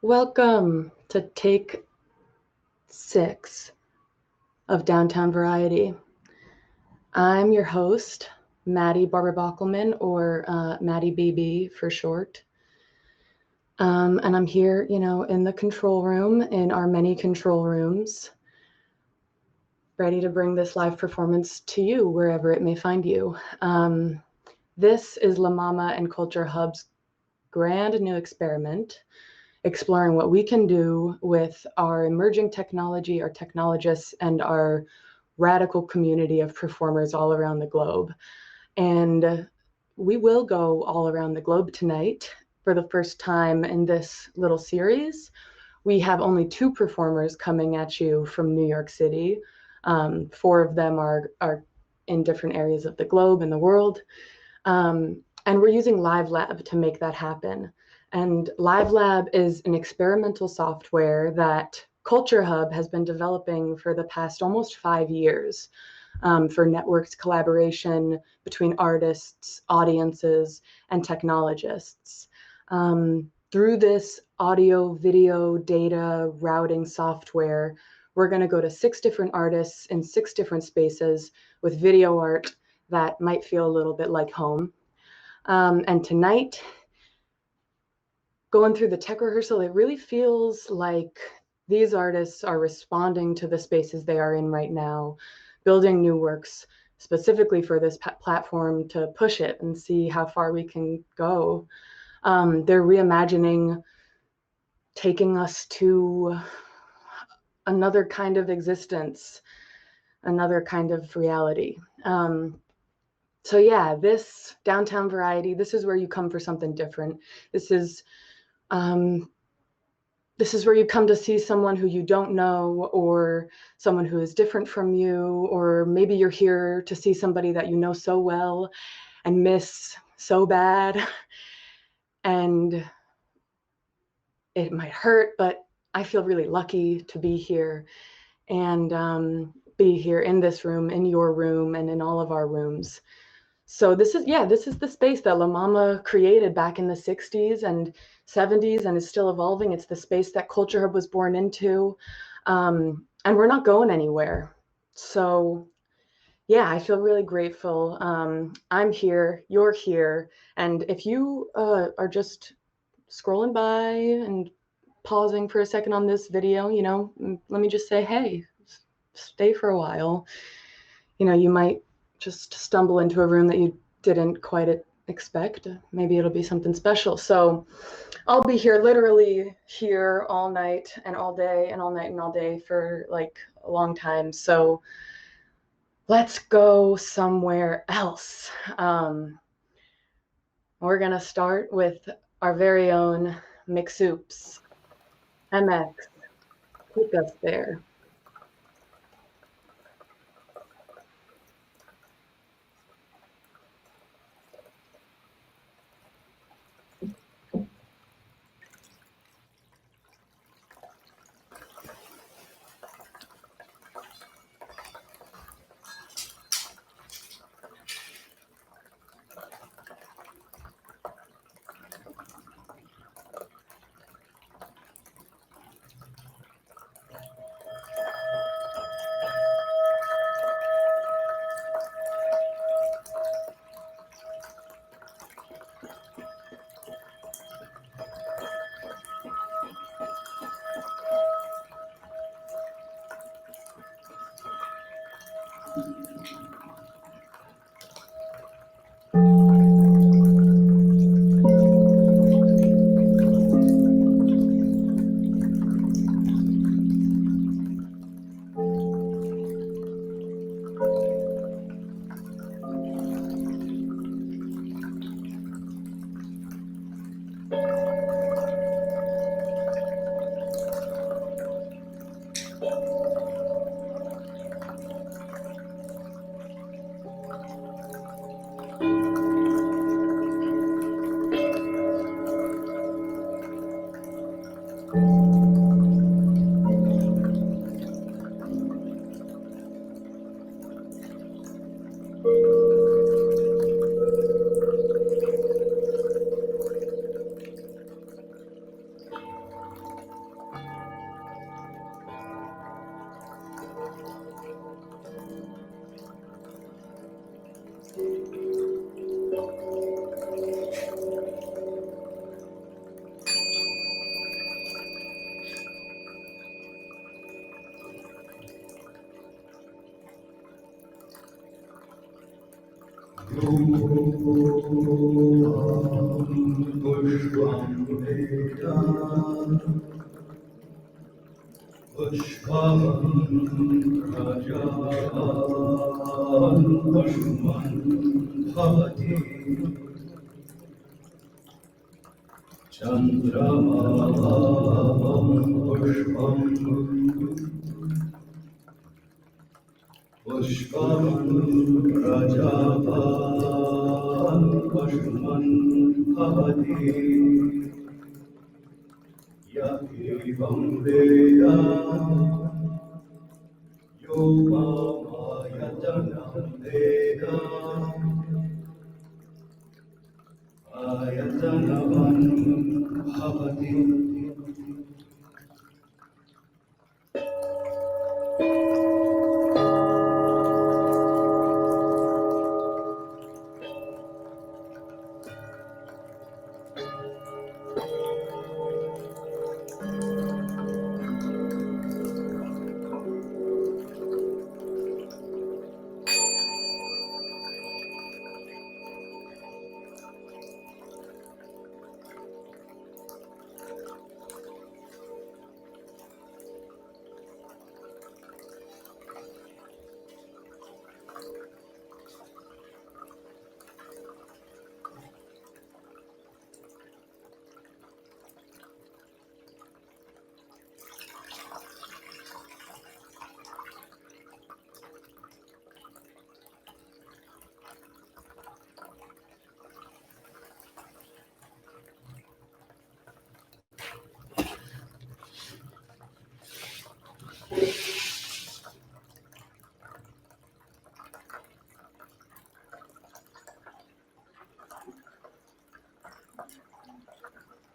Welcome to Take 6 of Downtown Variety. I'm your host, Maddie Barber-Bockelman, or Maddie BB for short. And I'm here, in the control room, in our many control rooms, ready to bring this live performance to you wherever it may find you. This is MaMa and CultureHub's grand new experiment, exploring what we can do with our emerging technology, our technologists, and our radical community of performers all around the globe. And we will go all around the globe tonight for the first time in this little series. We have only 2 performers coming at you from New York City. 4 of them are in different areas of the globe and the world. And we're using LiveLab to make that happen. And LiveLab is an experimental software that CultureHub has been developing for the past almost 5 years for networked collaboration between artists, audiences, and technologists. Through this audio, video, data routing software, we're going to go to 6 different artists in 6 different spaces with video art that might feel a little bit like home. And tonight, going through the tech rehearsal, it really feels like these artists are responding to the spaces they are in right now, building new works specifically for this platform to push it and see how far we can go. They're reimagining, taking us to another kind of existence, another kind of reality. So yeah, this Downtown Variety, this is where you come for something different. This is where you come to see someone who you don't know, or someone who is different from you, or maybe you're here to see somebody that you know so well and miss so bad. And it might hurt, but I feel really lucky to be here and be here in this room, in your room, and in all of our rooms. So this is the space that MaMa created back in the 60s and 70s and is still evolving. It's the space that CultureHub was born into. And we're not going anywhere. So yeah, I feel really grateful. I'm here, you're here. And if you are just scrolling by and pausing for a second on this video, let me just say, hey, stay for a while. You might just stumble into a room that you didn't quite expect. Maybe it'll be something special. So I'll be here, literally here all night and all day and all night and all day for like a long time. So let's go somewhere else. We're gonna start with our very own McSoups. MX, take us there.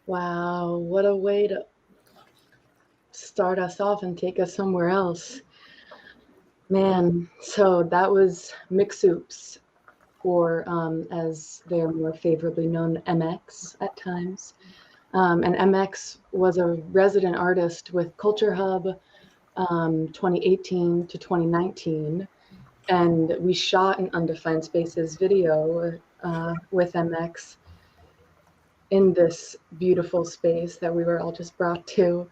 Wow, what a way to start us off and take us somewhere else. Man, so that was Mix Oops, or as they're more favorably known, MX at times. And MX was a resident artist with CultureHub 2018 to 2019. And we shot an Undefined Spaces video with MX in this beautiful space that we were all just brought to.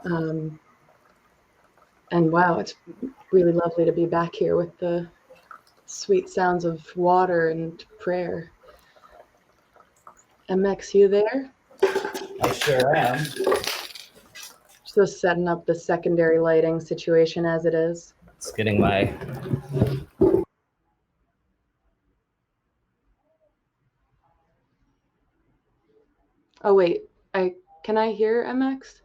And wow, it's really lovely to be back here with the sweet sounds of water and prayer. MX, you there? I sure am. Just setting up the secondary lighting situation as it is. It's getting my... Oh wait, can I hear MX? Is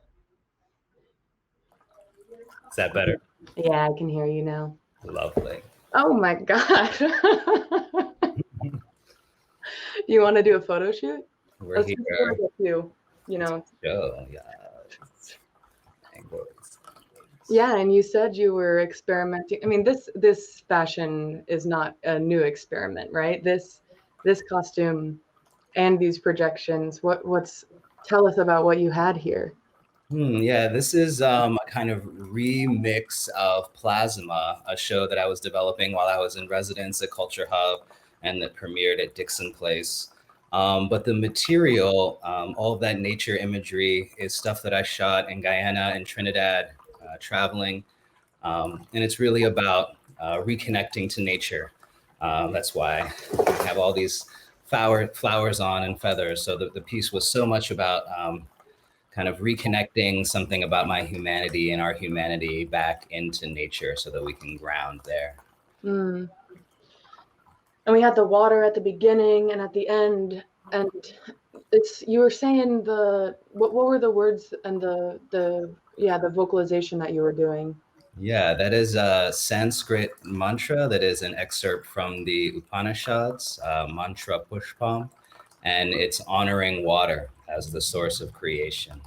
that better? Yeah, I can hear you now. Lovely. Oh my God. You want to do a photo shoot? We're here. You know. Oh, yeah. Yeah, and you said you were experimenting. I mean, this fashion is not a new experiment, right? This costume and these projections. Tell us about what you had here. Yeah, this is a kind of remix of Plasma, a show that I was developing while I was in residence at CultureHub and that premiered at Dixon Place. But the material, all of that nature imagery is stuff that I shot in Guyana and Trinidad, traveling. And it's really about reconnecting to nature. That's why I have all these flowers on and feathers. So the piece was so much about kind of reconnecting something about my humanity and our humanity back into nature so that we can ground there. Mm. And we had the water at the beginning and at the end, and you were saying what were the words and the vocalization that you were doing? Yeah, that is a Sanskrit mantra that is an excerpt from the Upanishads, mantra Pushpam, and it's honoring water as the source of creation.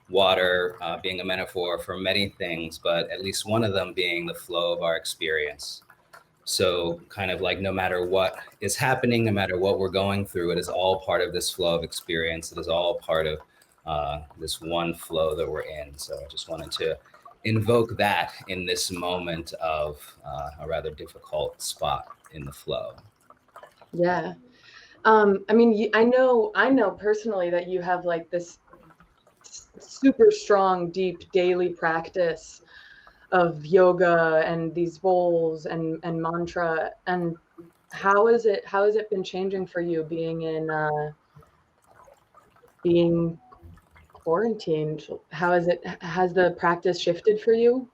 Water being a metaphor for many things, but at least one of them being the flow of our experience. So kind of like no matter what is happening, no matter what we're going through, it is all part of this flow of experience. It is all part of this one flow that we're in. So I just wanted to invoke that in this moment of a rather difficult spot in the flow. Yeah. I mean, I know personally that you have like this super strong, deep daily practice of yoga and these bowls and mantra. And how has it been changing for you being in being quarantined? Has the practice shifted for you?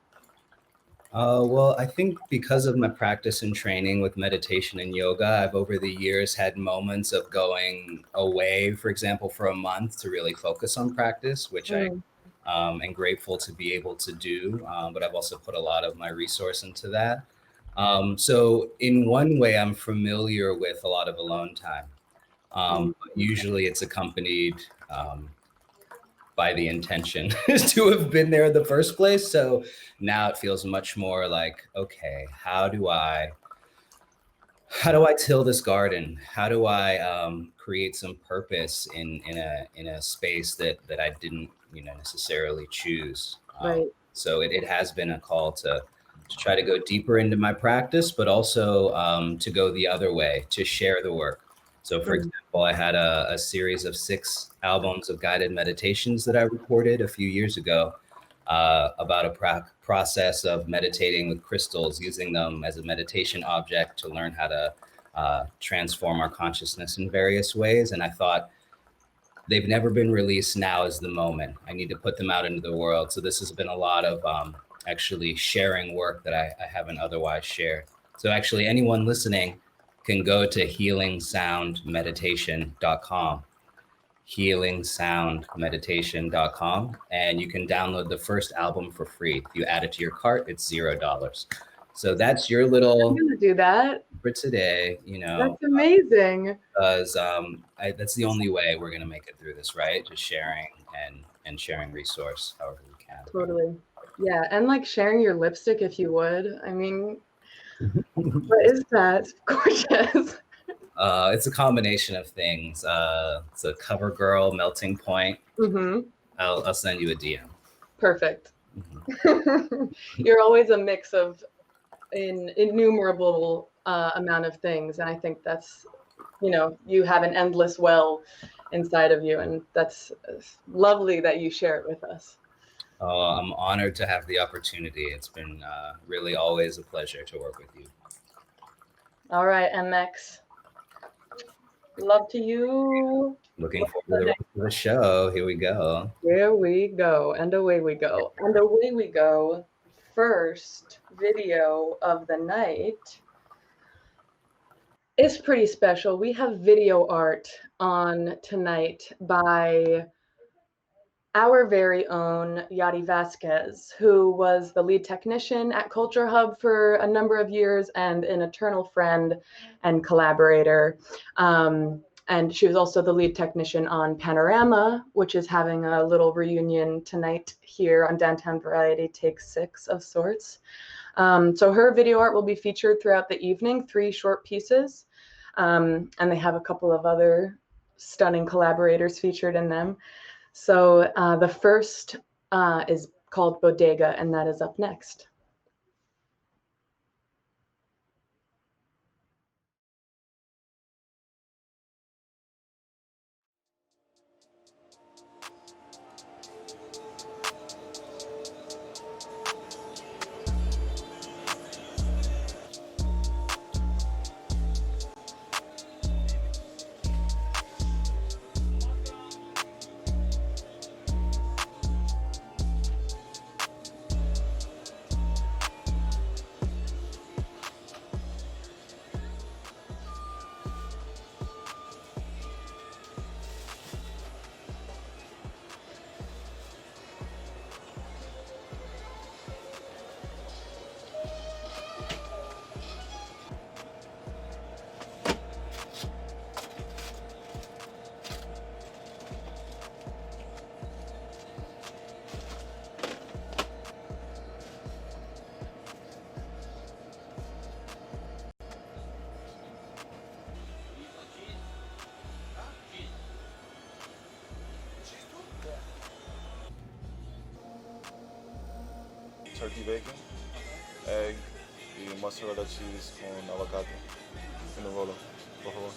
Well, I think because of my practice and training with meditation and yoga, I've over the years had moments of going away, for example, for a month to really focus on practice, which I Mm, am grateful to be able to do. But I've also put a lot of my resource into that. So, in one way, I'm familiar with a lot of alone time. mm, But usually, it's accompanied by the intention to have been there in the first place. So now it feels much more like, okay, how do I till this garden? How do I create some purpose in a space that I didn't necessarily choose? right. So it has been a call to try to go deeper into my practice, but also to go the other way, to share the work. So, for Mm, example, I had a series of 6 albums of guided meditations that I recorded a few years ago about a process of meditating with crystals, using them as a meditation object to learn how to transform our consciousness in various ways. And I thought, they've never been released. Now is the moment. I need to put them out into the world. So this has been a lot of actually sharing work that I haven't otherwise shared. So actually, anyone listening can go to healingsoundmeditation.com, healingsoundmeditation.com, and you can download the first album for free. If you add it to your cart, it's $0. So that's your I'm little gonna do that. for today, That's amazing. because that's the only way we're gonna make it through this, right? Just sharing and sharing resource however we can. Totally. Yeah, and like sharing your lipstick if you would. I mean, what is that? Gorgeous. It's a combination of things. It's a CoverGirl melting point. Mm-hmm. I'll send you a DM. Perfect. Mhm. You're always a mix of an innumerable amount of things, and I think that's, you have an endless well inside of you, and that's lovely that you share it with us. I'm honored to have the opportunity. It's been really always a pleasure to work with you. All right, MX. Love to you. Looking What's forward to the the next? rest of the show. Here we go. Here we go, and away we go, and away we go. First video of the night is pretty special. We have video art on tonight by our very own Yadi Vasquez, who was the lead technician at CultureHub for a number of years and an eternal friend and collaborator. And she was also the lead technician on Panorama, which is having a little reunion tonight here on Downtown Variety, Take 6 of sorts. So her video art will be featured throughout the evening, 3 short pieces. And they have a couple of other stunning collaborators featured in them. So the first is called Bodega, and that is up next. Turkey bacon, egg, y mozzarella cheese con aguacate en un rolo, por favor.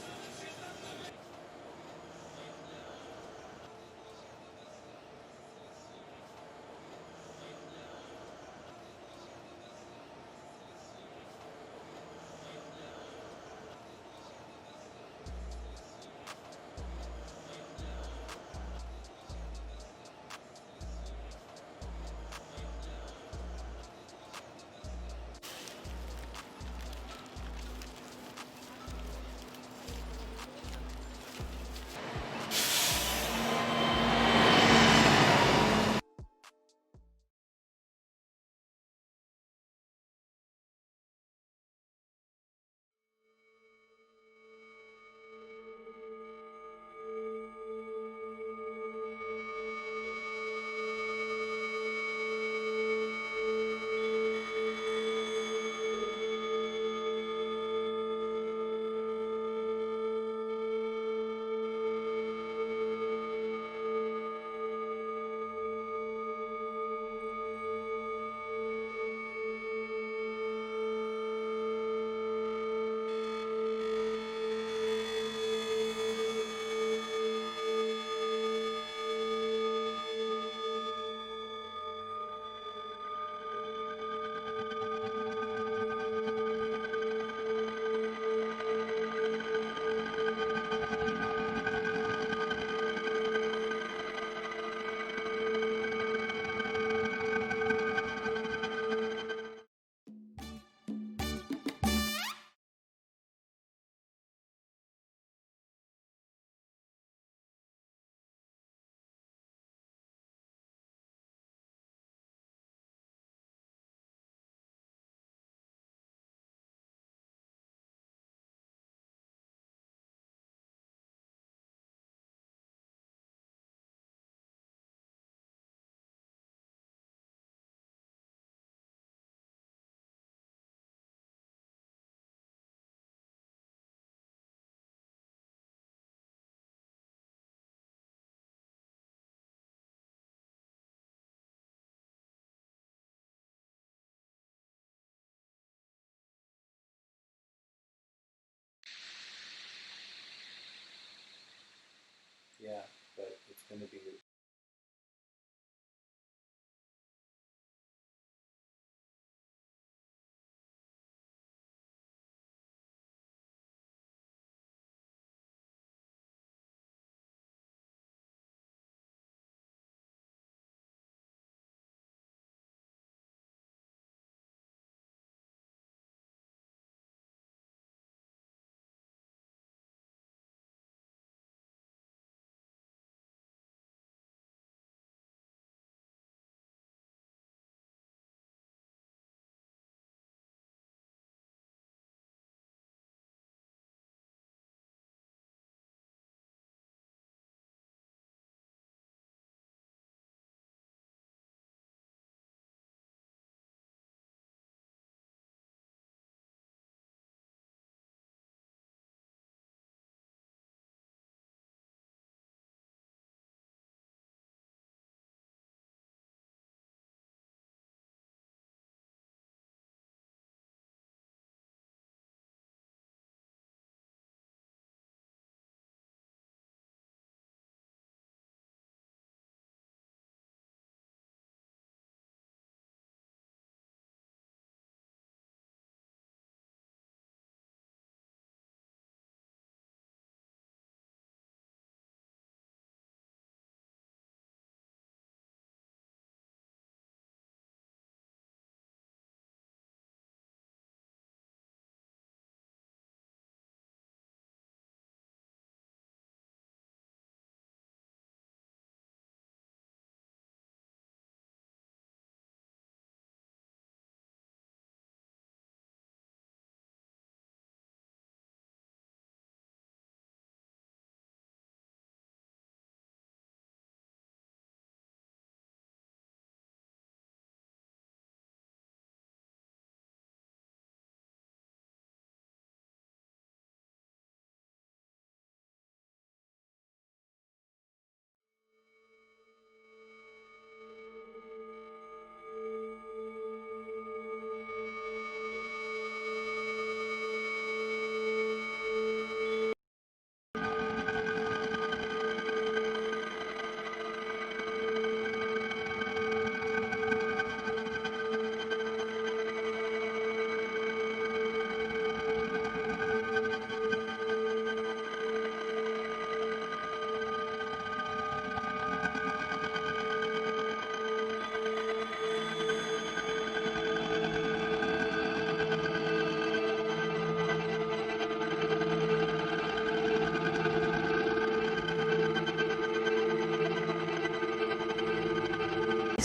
Yeah, but it's going to be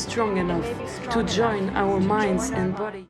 strong enough to join our minds and body.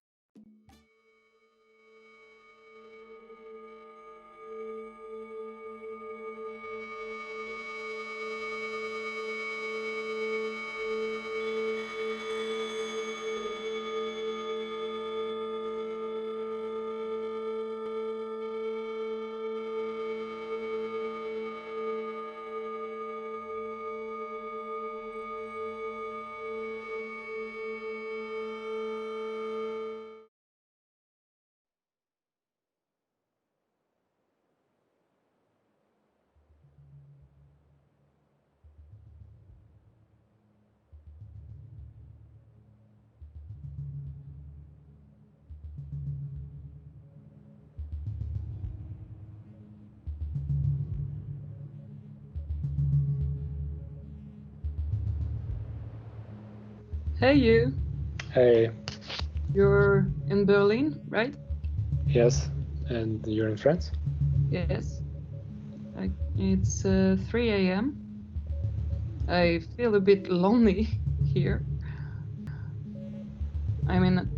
Hey you, Hey, you're in Berlin, right? yes, and you're in France? Yes. It's 3 a.m. I feel a bit lonely here. I mean,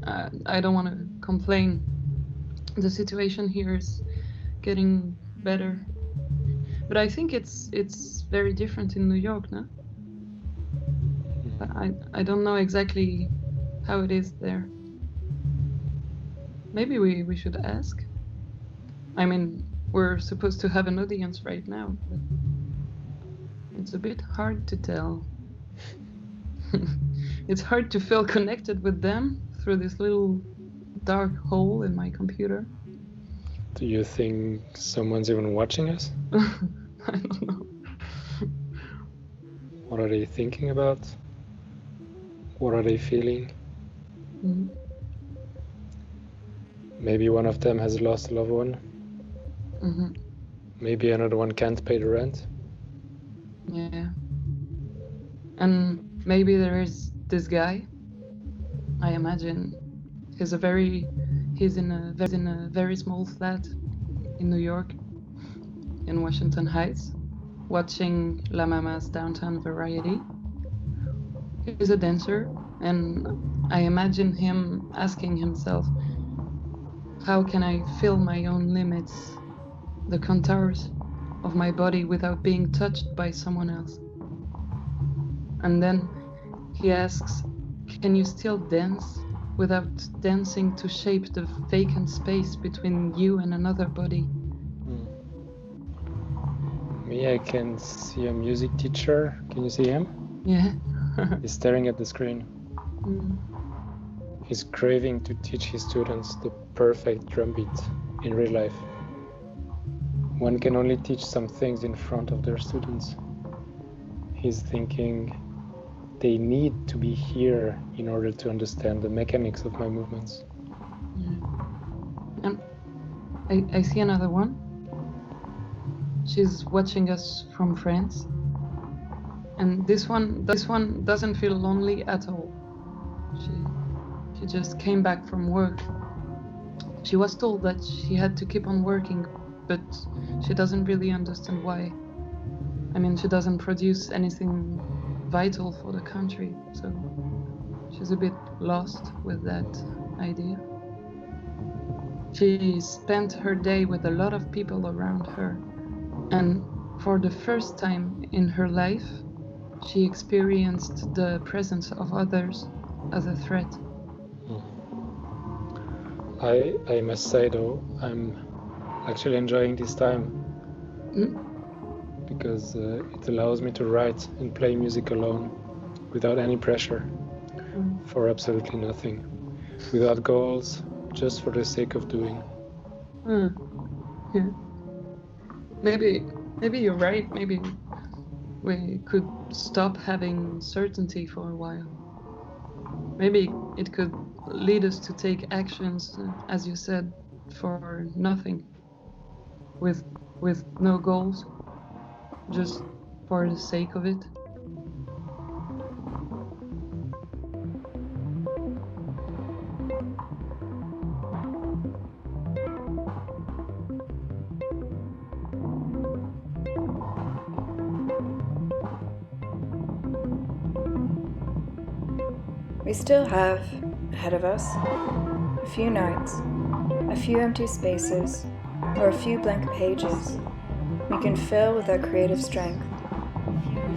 I don't want to complain. The situation here is getting better. But I think it's very different in New York, no? I don't know exactly how it is there. Maybe we should ask. I mean, we're supposed to have an audience right now, but it's a bit hard to tell. It's hard to feel connected with them through this little dark hole in my computer. Do you think someone's even watching us? I don't know. What are they thinking about? What are they feeling? Mm. Maybe one of them has lost a loved one. Mm-hmm. Maybe another one can't pay the rent. Yeah. And maybe there is this guy. I imagine he's in a very small flat in New York, in Washington Heights, watching La Mama's Downtown Variety. He's a dancer, and I imagine him asking himself, how can I feel my own limits, the contours of my body without being touched by someone else? And then he asks, can you still dance without dancing to shape the vacant space between you and another body? Me, I can see a music teacher. Can you see him? Yeah. He's staring at the screen. Mm. He's craving to teach his students the perfect drum beat in real life. One can only teach some things in front of their students. He's thinking, they need to be here in order to understand the mechanics of my movements. And I see another one. She's watching us from France. And this one doesn't feel lonely at all. She just came back from work. She was told that she had to keep on working, but she doesn't really understand why. I mean, she doesn't produce anything vital for the country, so she's a bit lost with that idea. She spent her day with a lot of people around her, and for the first time in her life, she experienced the presence of others as a threat. I must say though, I'm actually enjoying this time because it allows me to write and play music alone without any pressure, for absolutely nothing, without goals, just for the sake of doing. Yeah. Maybe you're right. Maybe we could stop having certainty for a while. Maybe it could lead us to take actions, as you said, for nothing, with no goals, just for the sake of it. We still have, ahead of us, a few nights, a few empty spaces, or a few blank pages we can fill with our creative strength.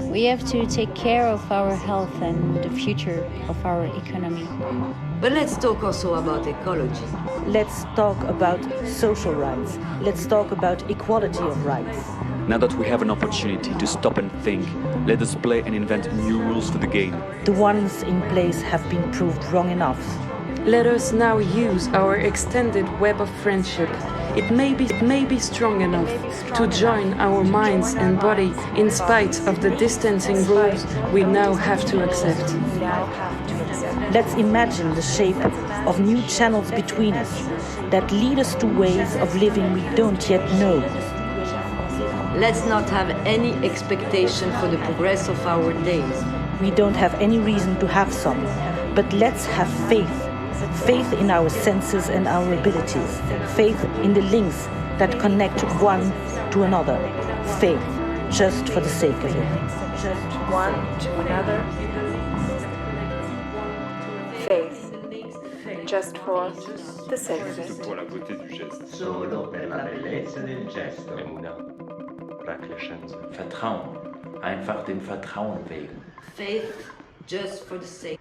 We have to take care of our health and the future of our economy. But let's talk also about ecology. Let's talk about social rights. Let's talk about equality of rights. Now that we have an opportunity to stop and think, let us play and invent new rules for the game. The ones in place have been proved wrong enough. Let us now use our extended web of friendship. It may be strong enough to join our minds and body in spite of the distancing rules we now have to accept. Let's imagine the shape of new channels between us that lead us to ways of living we don't yet know. Let's not have any expectation for the progress of our days. We don't have any reason to have some, but let's have faith. Faith in our senses and our abilities. Faith in the links that connect one to another. Faith, just for the sake of it. Just one to another. Faith, just for the sake of it. Pour la beauté du geste. Solo per la bellezza del gesto. Vertrauen. Einfach dem Vertrauen wegen. Faith, just for the sake.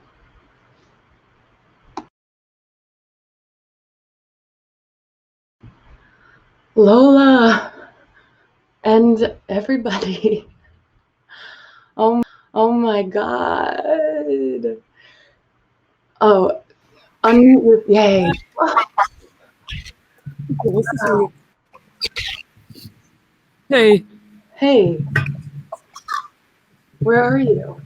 Lola and everybody. Oh my God. Oh, unmute your, yay. Wow. Hey. Hey. Where are you?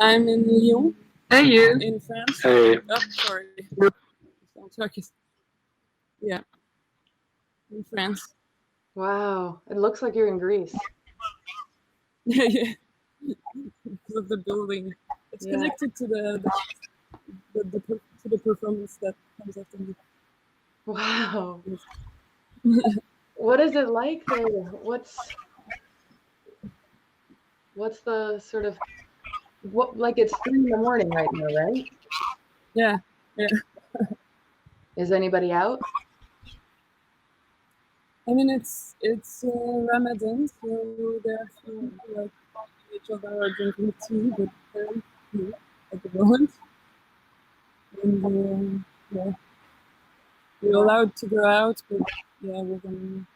I'm in Lyon. Hey, you. In France. Hey. Oh, sorry. I'm Turkish. Yeah. In France. Wow. It looks like you're in Greece. Yeah. Because of the building. It's connected to the performance that comes after me. Wow. What is it like there? What's the sort of like it's 3 a.m. right now, right? Yeah. Is anybody out? I mean, it's Ramadan, so they're like each other are drinking tea, but at the moment, and we're allowed to go out, but we're gonna.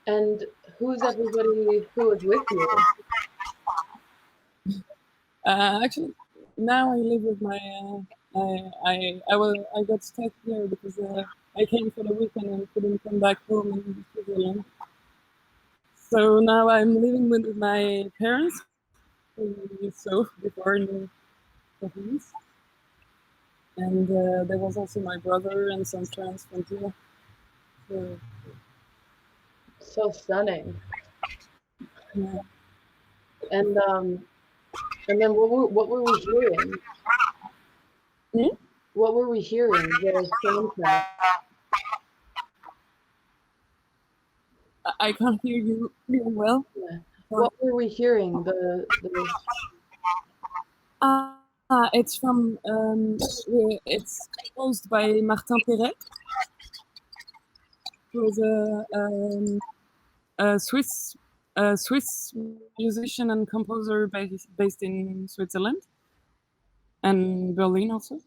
And who's everybody who is with you? Actually, now I live with my. I got stuck here because I came for the weekend and couldn't come back home in Switzerland. So now I'm living with my parents. So before in the province, and there was also my brother and some friends from here. So stunning. Yeah. And then what were we hearing? Hmm? What were we hearing? The soundtrack. I can't hear you well. Yeah. What were we hearing? It's from it's composed by Martin Perret, who is a Swiss musician and composer based in Switzerland and Berlin also.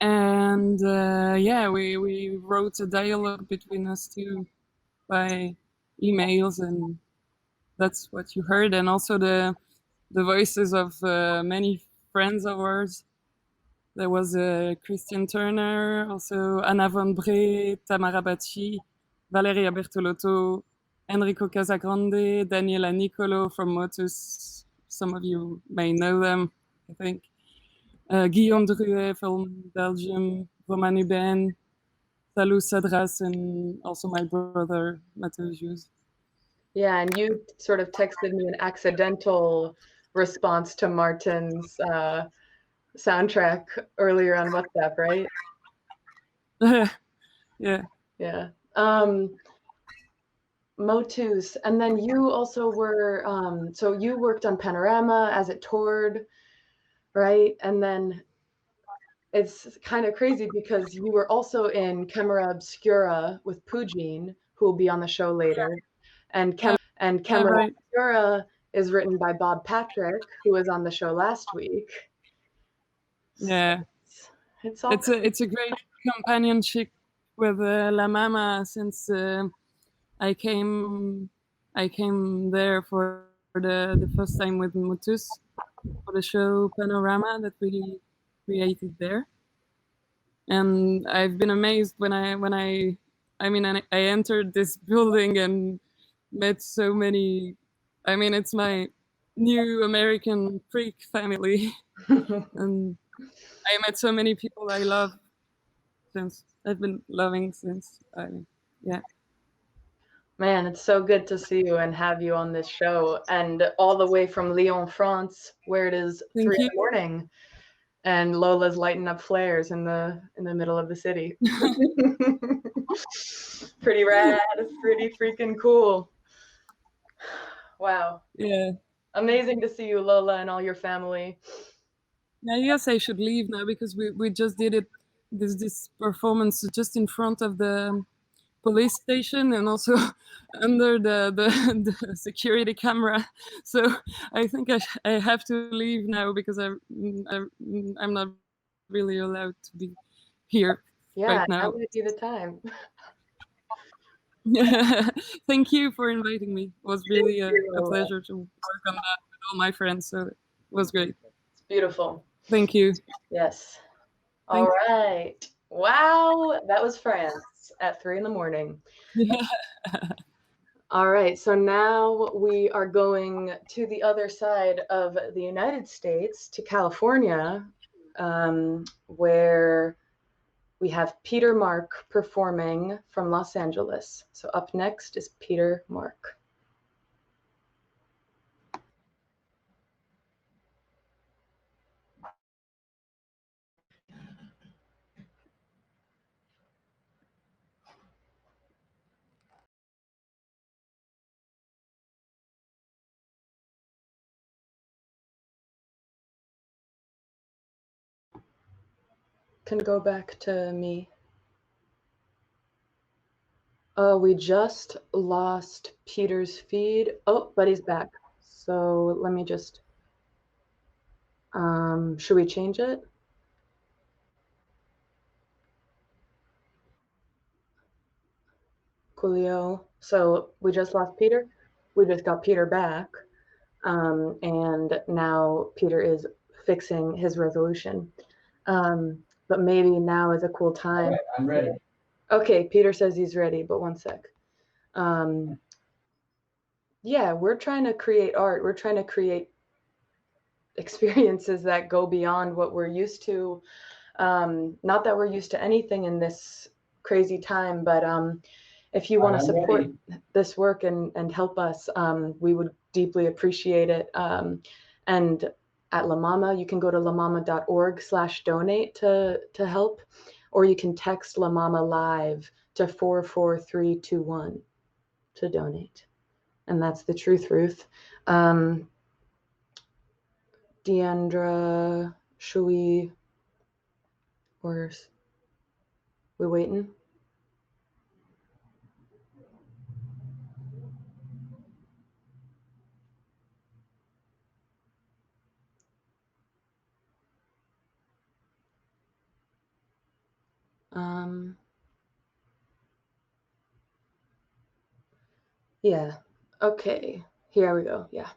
And we wrote a dialogue between us two by emails, and that's what you heard. And also the voices of many friends of ours. There was Christian Turner, also Anna von Bree, Tamara Bacci, Valeria Bertolotto, Enrico Casagrande, Daniela Nicolo from Motus. Some of you may know them, I think. Guillaume Druet from Belgium, Roman Hubin, Salou Sadras, and also my brother, Mathieu Jus. Yeah, and you sort of texted me an accidental response to Martin's soundtrack earlier on WhatsApp, right? Yeah. Yeah. Motus, and then you also were, so you worked on Panorama as it toured, right? And then it's kind of crazy because you were also in Camera Obscura with Pujin, who will be on the show later. And Camera right. Obscura is written by Bob Patrick, who was on the show last week. Yeah, it's all it's a great companionship with La Mama since I came there for the first time with Mutus for the show Panorama that we created there, and I've been amazed when I mean I entered this building and met so many. I mean, it's my new American freak family, and I met so many people I love since I've been loving since yeah. Man, it's so good to see you and have you on this show, and all the way from Lyon, France, where it is 3 in the morning, and Lola's lighting up flares in the middle of the city. Pretty rad, pretty freaking cool. Wow. Yeah. Amazing to see you, Lola, and all your family. I guess I should leave now because we just did it this performance just in front of the police station and also under the security camera. So I think I have to leave now because I'm not really allowed to be here right now. That would be the time. Thank you for inviting me. It was really a pleasure to work on that with all my friends. So it was great. It's beautiful. Thank you. Yes. All right. Wow, that was France at 3 in the morning. All right, so now we are going to the other side of the United States, to California, where we have Peter Mark performing from Los Angeles. So up next is Peter Mark. Can go back to me. Oh, we just lost Peter's feed. Oh, but he's back. So let me just, should we change it? Coolio. So we just lost Peter. We just got Peter back. And now Peter is fixing his resolution. But maybe now is a cool time. All right, I'm ready. Okay, Peter says he's ready, but one sec. Yeah, we're trying to create art. We're trying to create experiences that go beyond what we're used to. Not that we're used to anything in this crazy time, but if you want to support this work and help us, we would deeply appreciate it. And at La Mama, you can go to lamama.org/donate to help, or you can text La Mama Live to 44321 to donate. And that's the truth, Ruth. Deandra, should we, or we waiting? Yeah. Okay. Here we go. Yeah.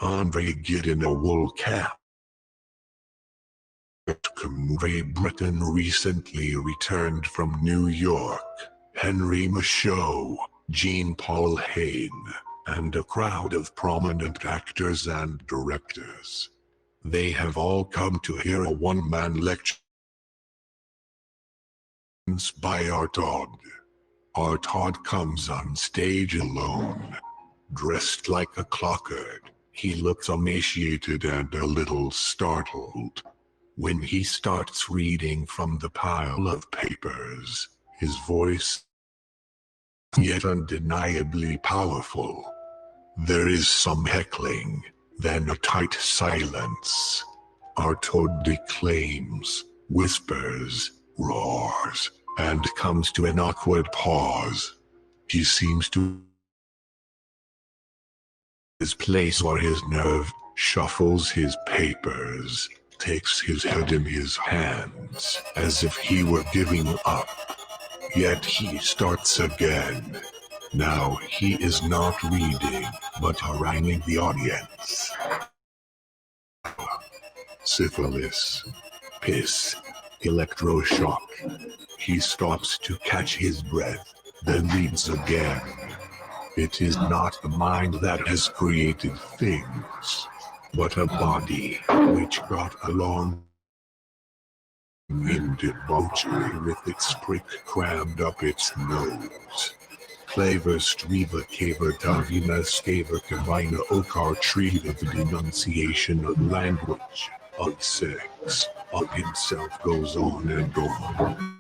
Andre Giddin a wool cap. Great Britain recently returned from New York. Henry Michaud, Jean-Paul Hain, and a crowd of prominent actors and directors. They have all come to hear a one-man lecture by Artaud. Artaud comes on stage alone. Dressed like a clockard, He looks emaciated and a little startled. When he starts reading from the pile of papers, his voice yet undeniably powerful. There is some heckling, then a tight silence. Artaud declaims, whispers, roars, and comes to an awkward pause. He seems to his place or his nerve, shuffles his papers, takes his head in his hands, as if he were giving up. Yet he starts again. Now he is not reading, but haranguing the audience. Syphilis, piss, electroshock. He stops to catch his breath, then reads again. It is not the mind that has created things, but a body which got along in debauchery with its prick crammed up its nose. Claver striva caver tavina scaver kavina okar tree of the denunciation of language, of sex, of himself goes on and on.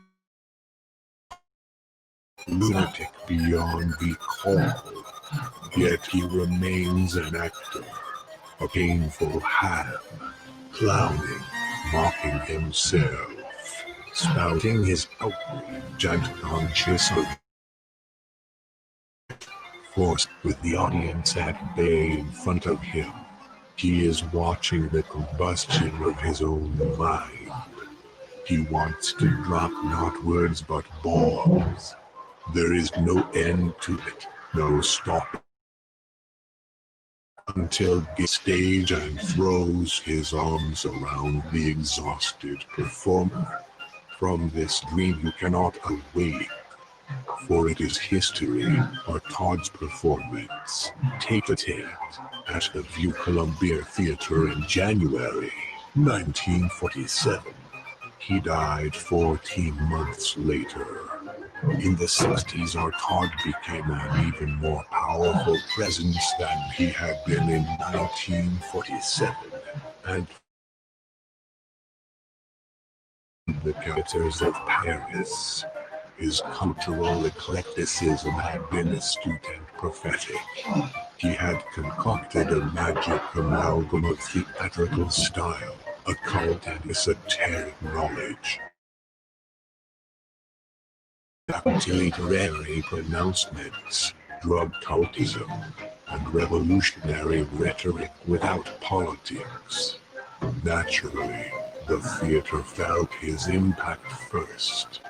Lunatic beyond recall, yet he remains an actor, a painful ham, clowning, mocking himself, spouting his outrage and conscious of force with the audience at bay in front of him. He is watching the combustion of his own mind. He wants to drop not words but bombs. There is no end to it, no stop. Until he stage and throws his arms around the exhausted performer. From this dream you cannot awake, for it is history, Artaud's performance, tete-a-tete, at the View Columbia Theater in January 1947. He died 14 months later. In the 60s, Artaud became an even more powerful presence than he had been in 1947, and the characters of Paris. His cultural eclecticism had been astute and prophetic. He had concocted a magic amalgam of theatrical style, occult and esoteric knowledge, literary pronouncements, drug cultism, and revolutionary rhetoric without politics. Naturally, the theater felt his impact first.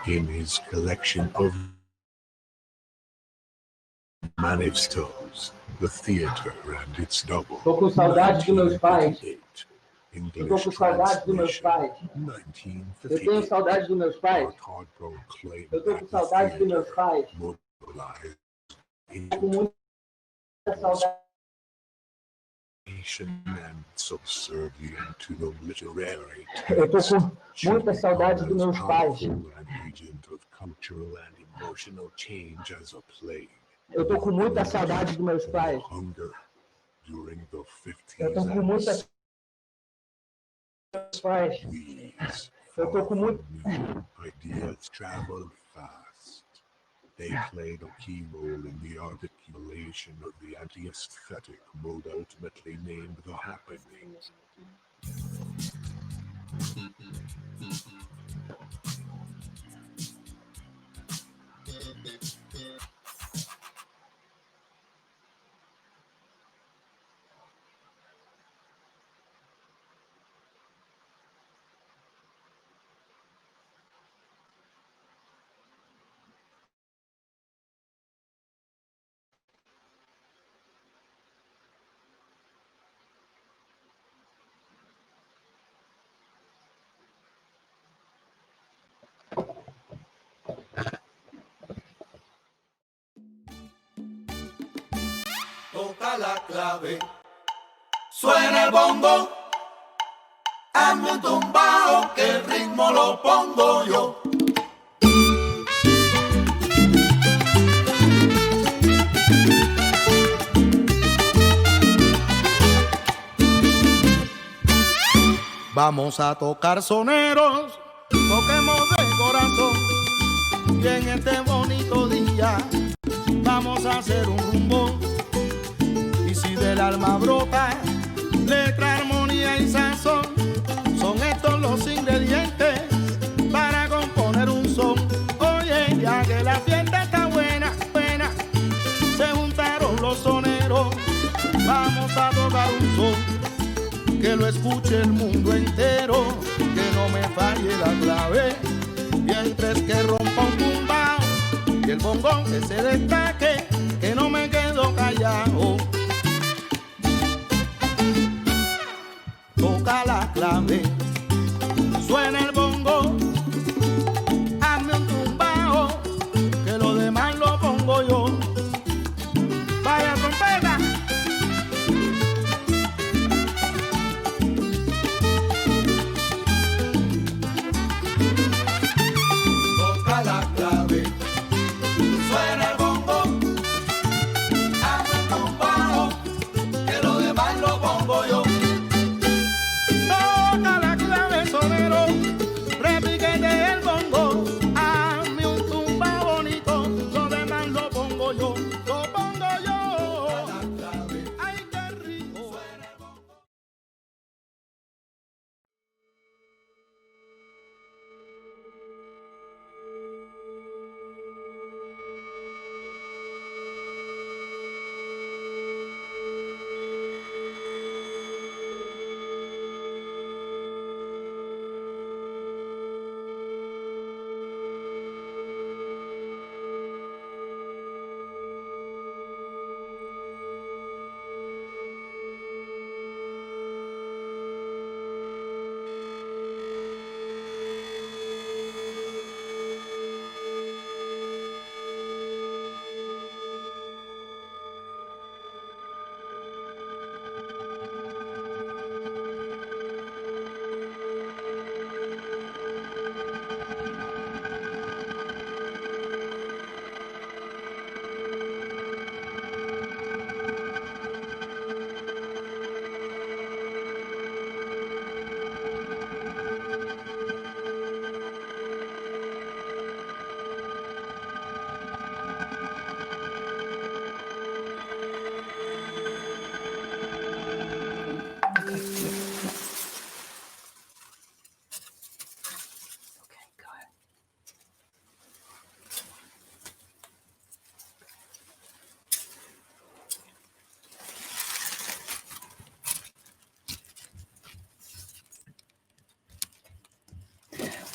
In his collection of manifestos, The Theater and Its Double, Tô com saudade dos meus pais. English Eu tô com saudade dos meus pais. 1958. Eu tenho saudade dos meus pais. Artaud proclaimed Eu tô that com the saudade dos meus theater pais. mobilized Tô com muita saudade. and subservient to the literary Eu tô text, com muita saudade dos meus pais. powerful an agent of cultural and emotional change as a plague. Eu tô com muita saudade dos meus pais. Hunger during the 50s Eu tô com muita saudade dos meus pais. Please, Eu tô com muito. ideas traveled fast. They played a key role in the articulation of the anti-aesthetic mode ultimately named The Happening. Toca la clave, suena el bongo, hazme un tumbao que el ritmo lo pongo yo. Vamos a tocar soneros, toquemos de corazón. Y en este bonito día vamos a hacer un rumbo. Y si del alma brota letra, armonía y sazón, son estos los ingredientes para componer un son. Oye, ya que la fiesta está buena, buena, se juntaron los soneros. Vamos a tocar un son que lo escuche el mundo entero, que no me falle la clave. Mientras que rompa un tumbao y el bongón que se destaque, que no me quedo callado. Toca la clave, suena el bongo, hazme un tumbao, que lo demás lo pongo yo. Vaya trompeta. Toca la clave, suena el bongo, hazme un tumbao, que lo demás lo pongo yo.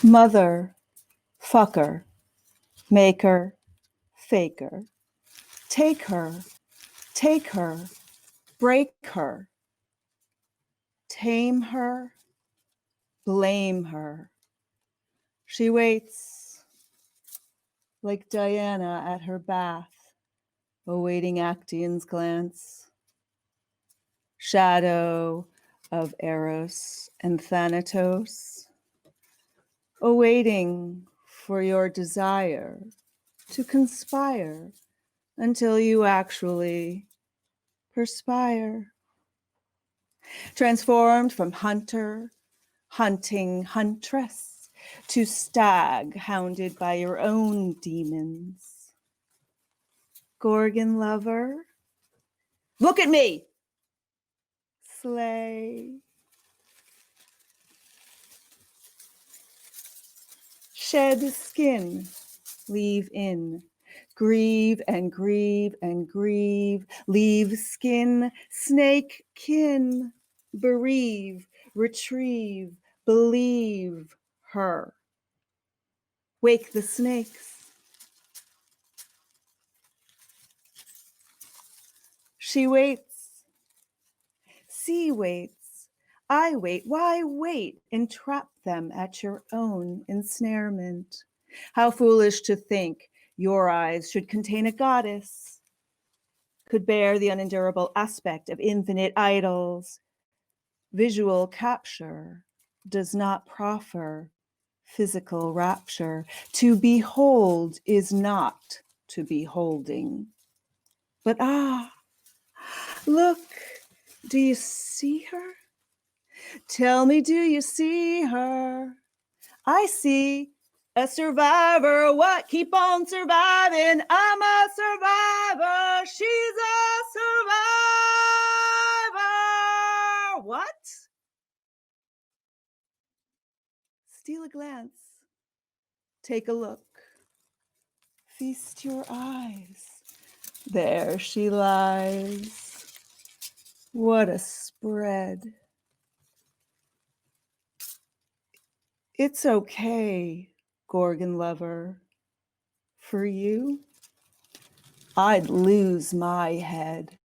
Mother, fucker, maker, faker. Take her, break her. Tame her, blame her. She waits like Diana at her bath, awaiting Actaeon's glance. Shadow of Eros and Thanatos, awaiting for your desire to conspire until you actually perspire. Transformed from hunter, hunting huntress, to stag hounded by your own demons. Gorgon lover, look at me! Slay. Shed skin, leave in. Grieve and grieve and grieve. Leave skin, snake kin. Bereave, retrieve, believe her. Wake the snakes. She waits. Sea waits. I wait. Why wait? Entrap them at your own ensnarement. How foolish to think your eyes should contain a goddess, could bear the unendurable aspect of infinite idols. Visual capture does not proffer physical rapture. To behold is not to be holding. But look, do you see her? Tell me, do you see her? I see a survivor. What? Keep on surviving. I'm a survivor. She's a survivor. What? Steal a glance. Take a look. Feast your eyes. There she lies. What a spread. It's okay, Gorgon lover. For you, I'd lose my head.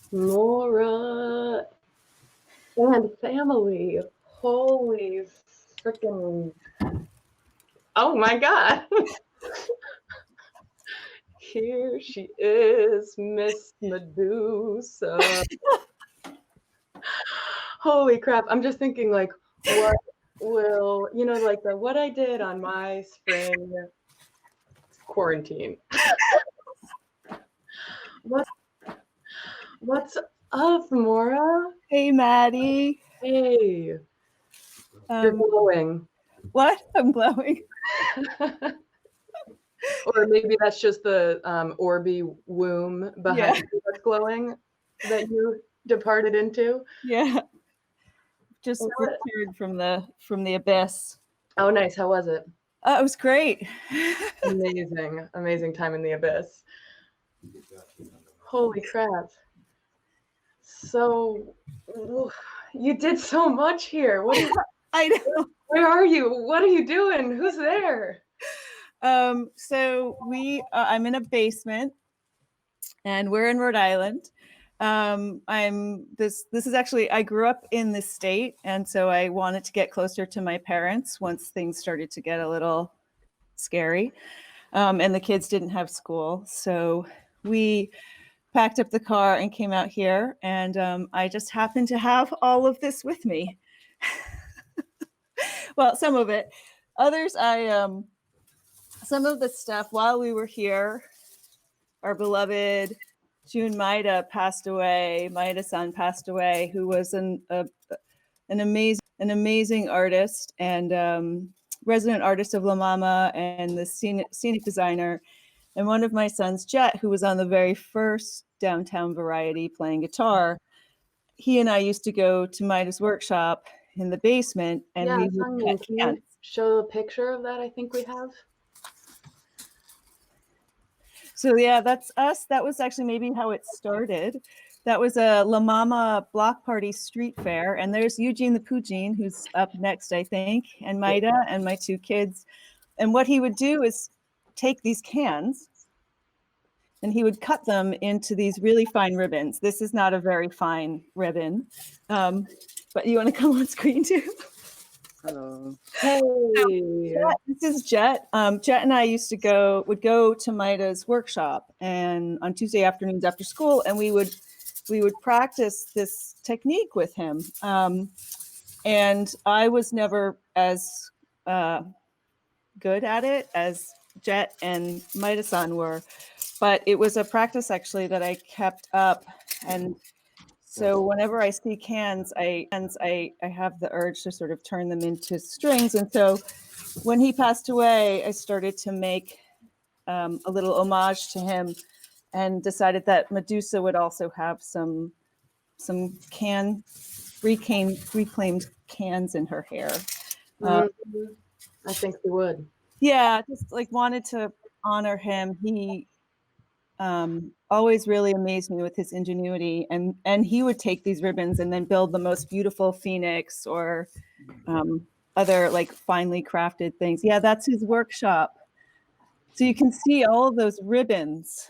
Nora and family. Holy freaking. Oh my God. Here she is, Miss Medusa. Holy crap. I'm just thinking, like, what will, you know, like what I did on my spring quarantine. What's up, Mora? Hey, Maddie. Hey. You're glowing. What? I'm glowing. Or maybe that's just the Orby womb behind you that's glowing. that you departed into? Yeah. Just returned from the abyss. Oh, nice. How was it? It was great. Amazing time in the abyss. Holy crap. So you did so much here. I know. Where are you? What are you doing? Who's there? So I'm in a basement, and we're in Rhode Island. This is actually, I grew up in this state, and so I wanted to get closer to my parents once things started to get a little scary, and the kids didn't have school. So we packed up the car and came out here, and I just happened to have all of this with me. Well, some of it. Others, some of the stuff while we were here, our beloved June Maida passed away. Maida-san passed away, who was an amazing artist and resident artist of La Mama and the scenic designer. And one of my sons, Jet, who was on the very first Downtown Variety playing guitar, he and I used to go to Maida's workshop in the basement, and we would cut Can cans. you show a picture of that? I think we have. So yeah, that's us. That was actually maybe how it started. That was a La Mama block party street fair, and there's Eugene the Poogene, who's up next, I think, and Maida and my two kids. And what he would do is take these cans, and he would cut them into these really fine ribbons. This is not a very fine ribbon, but you want to come on screen too? Hey, this is Jet. Jet and I would go to Maida's workshop, and on Tuesday afternoons after school, and we would practice this technique with him. And I was never as good at it as Jet and Maida-san were, but it was a practice actually that I kept up. And so whenever I see cans, I have the urge to sort of turn them into strings. And so when he passed away, I started to make a little homage to him, and decided that Medusa would also have some reclaimed cans in her hair. I think he would. Yeah, just like wanted to honor him. He always really amazed me with his ingenuity, and he would take these ribbons and then build the most beautiful phoenix or other like finely crafted things. Yeah, that's his workshop. So you can see all of those ribbons.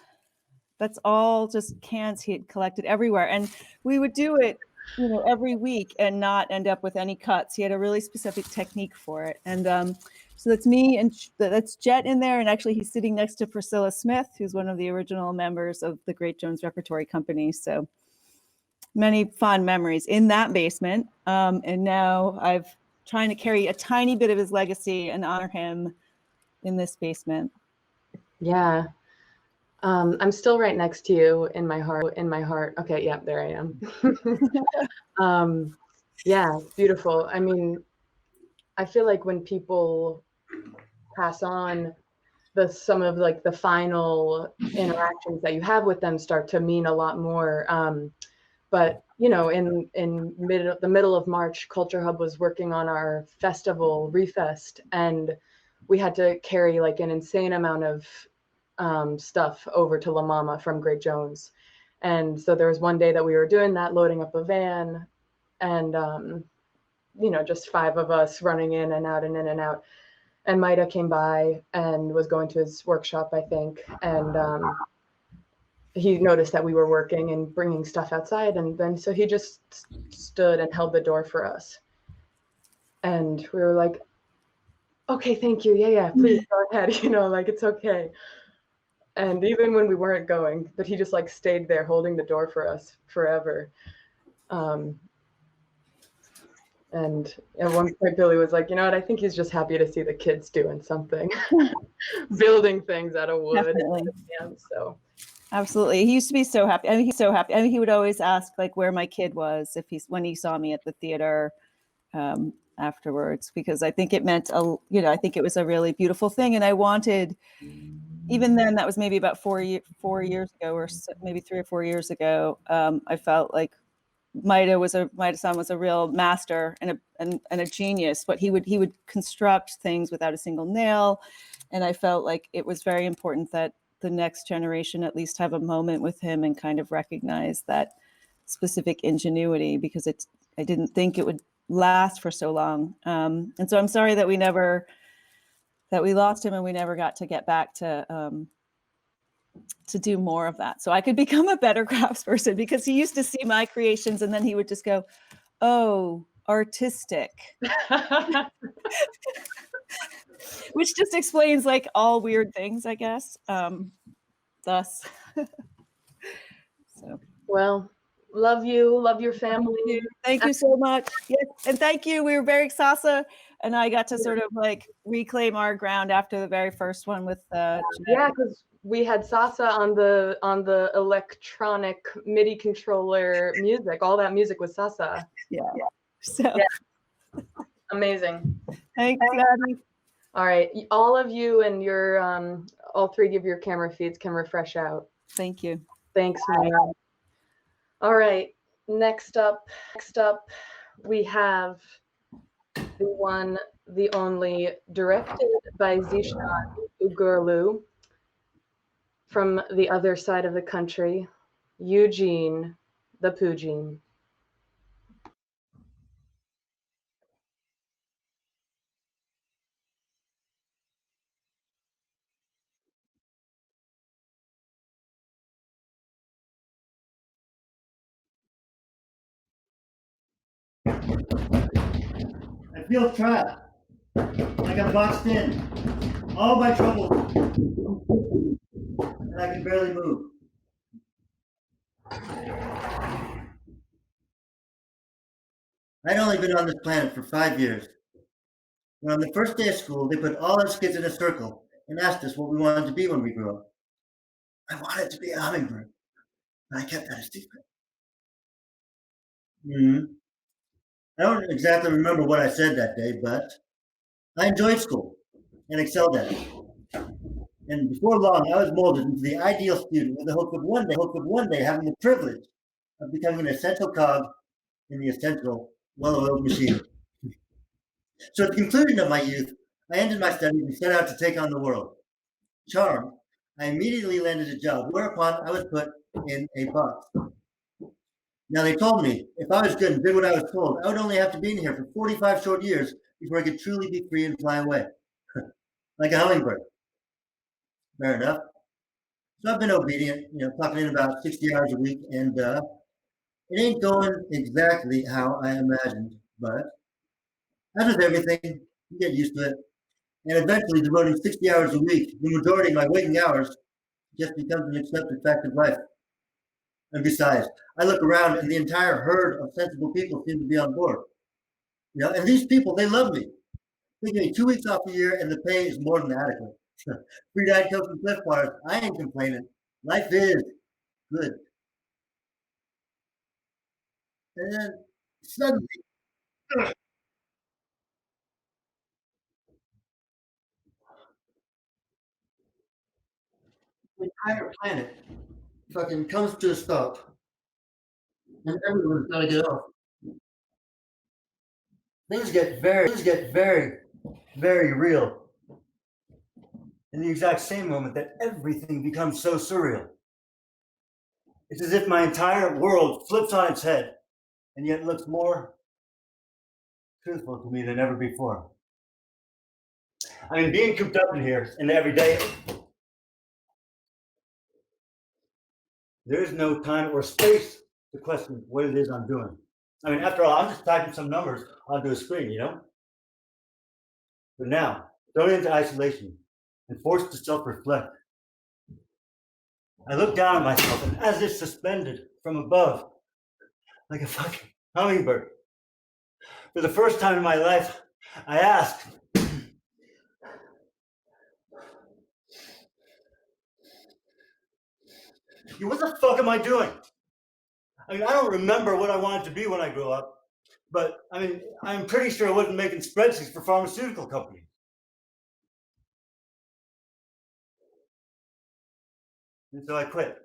That's all just cans he had collected everywhere, and we would do it, every week and not end up with any cuts. He had a really specific technique for it, and so that's me, and that's Jet in there, and actually he's sitting next to Priscilla Smith, who's one of the original members of the Great Jones Repertory Company. So many fond memories in that basement, and now I'm trying to carry a tiny bit of his legacy and honor him in this basement. Yeah. I'm still right next to you in my heart. Okay, yeah, there I am. Yeah, beautiful. I mean, I feel like when people pass on, some of like the final interactions that you have with them start to mean a lot more. But in the middle of March, CultureHub was working on our festival, Refest, and we had to carry like an insane amount of stuff over to La Mama from Great Jones. And so there was one day that we were doing that, loading up a van, and just 5 of us running in and out and in and out. And Maida came by and was going to his workshop, I think, and he noticed that we were working and bringing stuff outside, and then so he just stood and held the door for us, and we were like, okay, thank you, yeah, please go ahead, like it's okay. And even when we weren't going, but he just like stayed there holding the door for us forever. And at one point, Billy was like, you know what? I think he's just happy to see the kids doing something, building things out of wood. Definitely. So Absolutely. He used to be so happy. I mean, he's so happy. I mean, he would always ask like where my kid was when he saw me at the theater afterwards, because I think it meant I think it was a really beautiful thing. And I wanted even then, that was maybe about 4 years ago, or maybe 3 or 4 years ago. I felt like Maida-san was a real master and a genius. But he would construct things without a single nail, and I felt like it was very important that the next generation at least have a moment with him and kind of recognize that specific ingenuity, because I didn't think it would last for so long. And so I'm sorry that we lost him and we never got to get back to do more of that. So I could become a better craftsperson, because he used to see my creations and then he would just go, "Oh, artistic." Which just explains like all weird things, I guess. Thus. So. Well, love you, love your family. Thank you so much. Yes, and thank you. We were very Sasa, and I got to sort of like reclaim our ground after the very first one with yeah, because we had Sasa on the electronic MIDI controller music. All that music was Sasa. Yeah. So amazing. Thanks, Gabby. All right, all of you and your all three of your camera feeds can refresh out. Thank you. Thanks, Maya. All right, next up, we have the one, the only, directed by Zishan Ugurlu, from the other side of the country, Eugene the Poogene. I feel trapped, like I'm boxed in. All my troubles, and I can barely move. I'd only been on this planet for 5 years. When on the first day of school, they put all us kids in a circle and asked us what we wanted to be when we grew up. I wanted to be a hummingbird, but I kept that a secret. I don't exactly remember what I said that day, but I enjoyed school and excelled at it. And before long, I was molded into the ideal student with the hope of one day having the privilege of becoming an essential cog in the essential, well-oiled machine. So at the conclusion of my youth, I ended my studies and set out to take on the world. Charmed, I immediately landed a job, whereupon I was put in a box. Now they told me if I was good and did what I was told, I would only have to be in here for 45 short years before I could truly be free and fly away. Like a hummingbird. Fair enough. So I've been obedient, clocking in about 60 hours a week, and it ain't going exactly how I imagined, but as with everything, you get used to it. And eventually devoting 60 hours a week, the majority of my waking hours, just becomes an accepted fact of life. And besides, I look around and the entire herd of sensible people seem to be on board. And these people, they love me. They give me 2 weeks off a year and the pay is more than adequate. Free Diet Coke and Cliff Bars, I ain't complaining. Life is good. And then suddenly, the entire planet fucking comes to a stop. And everyone's got to get off. Things get very, very real. In the exact same moment that everything becomes so surreal. It's as if my entire world flips on its head and yet looks more truthful to me than ever before. I mean, being cooped up in here and every day, there is no time or space to question what it is I'm doing. I mean, after all, I'm just typing some numbers onto a screen, But now, thrown into isolation and forced to self-reflect, I look down at myself and as if suspended from above, like a fucking hummingbird. For the first time in my life, I ask, what the fuck am I doing? I mean, I don't remember what I wanted to be when I grew up, but I mean, I'm pretty sure I wasn't making spreadsheets for pharmaceutical companies. And so I quit.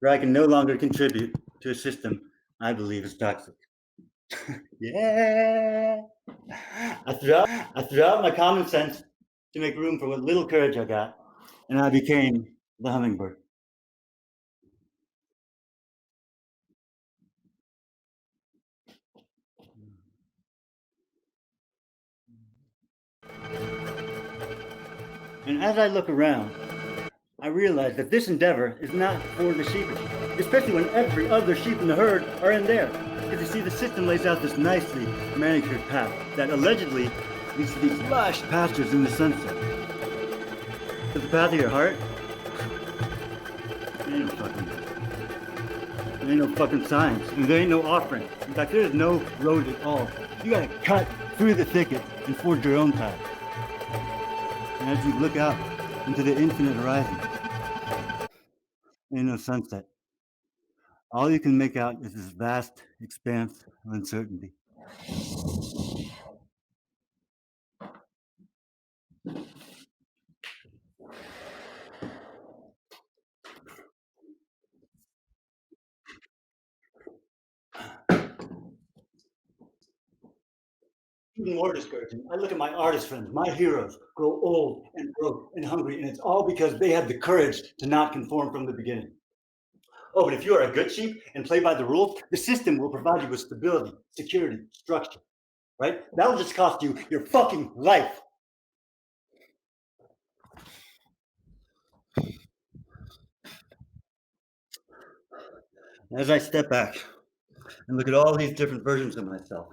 Where I can no longer contribute to a system I believe is toxic. Yeah. I threw out my common sense to make room for what little courage I got, and I became the hummingbird. And as I look around, I realize that this endeavor is not for the sheepish, especially when every other sheep in the herd are in there. Because you see, the system lays out this nicely manicured path that allegedly leads to these lush pastures in the sunset. But the path of your heart, there ain't no fucking signs. And there ain't no offering. In fact, there is no road at all. You gotta cut through the thicket and forge your own path. And as you look out into the infinite horizon, there ain't no sunset. All you can make out is this vast expanse of uncertainty. Even more discouraging, I look at my artist friends, my heroes, grow old and broke and hungry, and it's all because they had the courage to not conform from the beginning. Oh, but if you are a good sheep and play by the rules, the system will provide you with stability, security, structure, right? That'll just cost you your fucking life. As I step back and look at all these different versions of myself,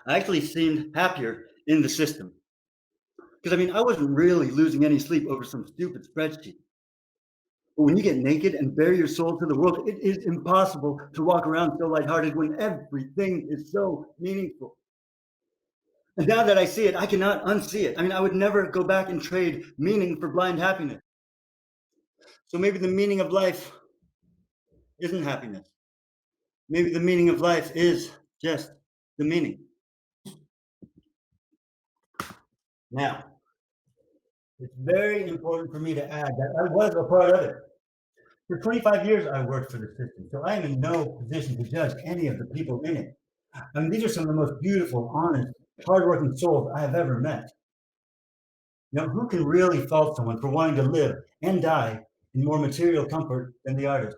I actually seemed happier in the system. Because I mean, I wasn't really losing any sleep over some stupid spreadsheet. But when you get naked and bare your soul to the world, it is impossible to walk around so lighthearted when everything is so meaningful. And now that I see it, I cannot unsee it. I mean, I would never go back and trade meaning for blind happiness. So maybe the meaning of life isn't happiness. Maybe the meaning of life is just the meaning. Now, it's very important for me to add that I was a part of it. For 25 years, I worked for the system, so I am in no position to judge any of the people in it. I mean, these are some of the most beautiful, honest, hardworking souls I have ever met. You know, who can really fault someone for wanting to live and die in more material comfort than the artist?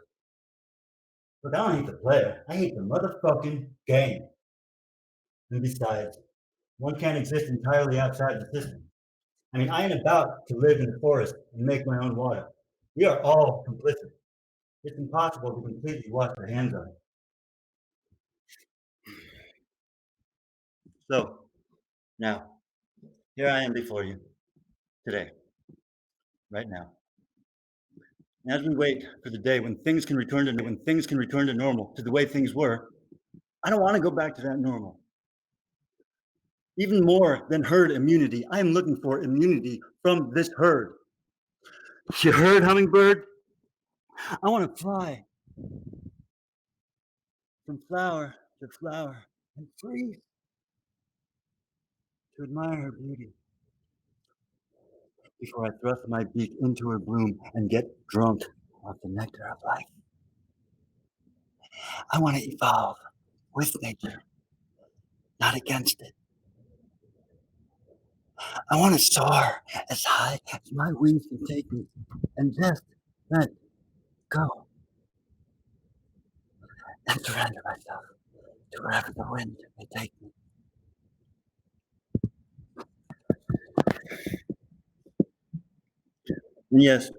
Look, I don't hate the player. I hate the motherfucking game. And besides, one can't exist entirely outside the system. I mean, I ain't about to live in the forest and make my own water. We are all complicit. It's impossible to completely wash our hands of it. So, now, here I am before you, today, right now. And as we wait for the day when things can return to normal, to the way things were, I don't want to go back to that normal. Even more than herd immunity, I am looking for immunity from this herd. You heard, hummingbird? I want to fly from flower to flower and freeze to admire her beauty before I thrust my beak into her bloom and get drunk off the nectar of life. I want to evolve with nature, not against it. I want to soar as high as my wings can take me and just let go and surrender myself to wherever the wind may take me. And yes,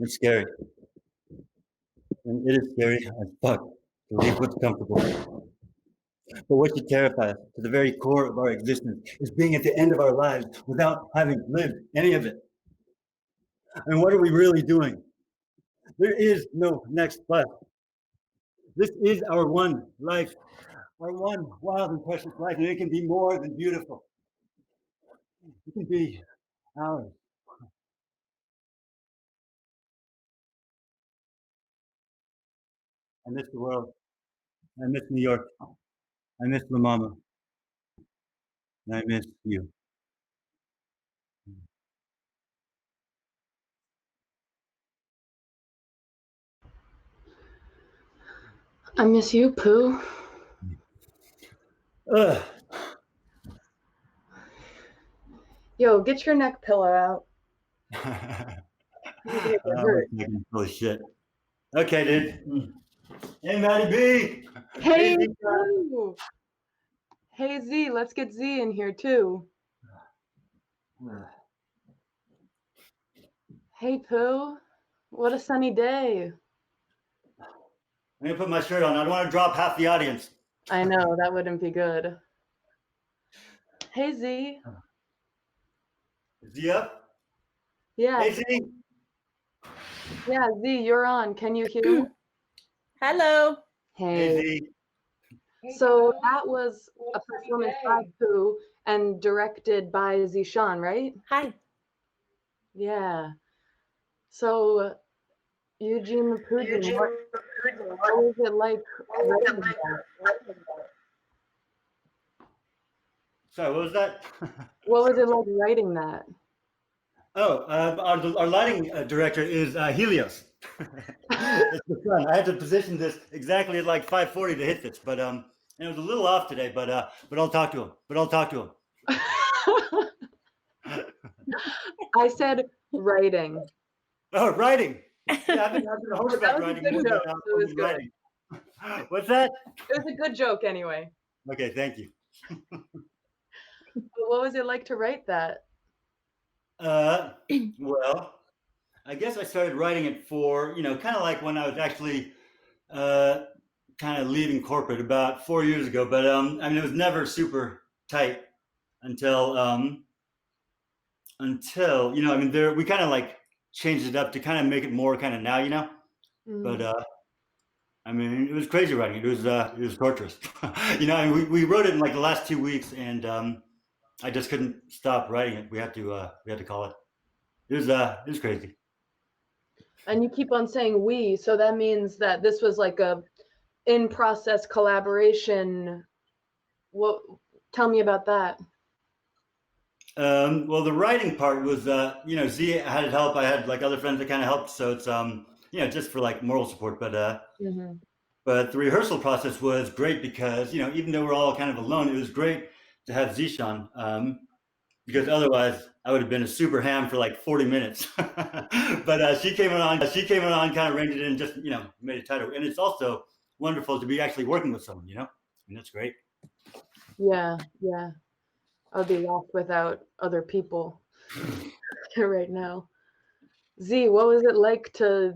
it's scary. And it is scary as fuck to leave what's comfortable. But what should terrify us to the very core of our existence is being at the end of our lives without having lived any of it. And what are we really doing? There is no next life. This is our one life, our one wild and precious life, and it can be more than beautiful. It can be ours. I miss the world. I miss New York. I miss La Mama. And I miss you. I miss you, Pooh. Ugh. Yo, get your neck pillow out. Holy shit. Okay, dude. Hey, Maddie B. Hey, Z. Pooh. Hey, Z, let's get Z in here too. Hey, Pooh. What a sunny day. I'm gonna put my shirt on. I don't want to drop half the audience. I know, that wouldn't be good. Hey, Z. Is he up? Yeah. Hey, Z. Yeah, Z, you're on. Can you hear me? Hello. Hey. Z. So that was a performance by Pooh and directed by Zishan, right? Hi. Yeah. So, Eugene Pugin, what was it like writing that? Sorry, what was that? What was it like writing that? Oh, our lighting director is Helios. It's the sun. I had to position this exactly at like 5:40 to hit this, but and it was a little off today. But I'll talk to him. I said writing. Oh, writing. Yeah, I've been a host about writing more than writing. What's that? It was a good joke anyway. Okay, thank you. What was it like to write that? Well, I guess I started writing it for, kind of like when I was actually kind of leaving corporate about 4 years ago. But it was never super tight until we kind of like changed it up to kind of make it more kind of now, But it was crazy writing. It was torturous. We wrote it in like the last 2 weeks, and I just couldn't stop writing it. We had to call it. It was crazy. And you keep on saying we, so that means that this was like a in-process collaboration. Tell me about that. Well, the writing part was, Z had help. I had like other friends that kind of helped. So it's, just for like moral support. But but the rehearsal process was great because, even though we're all kind of alone, it was great to have Zishan, because otherwise I would have been a super ham for like 40 minutes. But she came on, kind of reined it in, just, made it tighter. And it's also wonderful to be actually working with someone, and that's great. Yeah. I'll be lost without other people right now. Z, what was it like to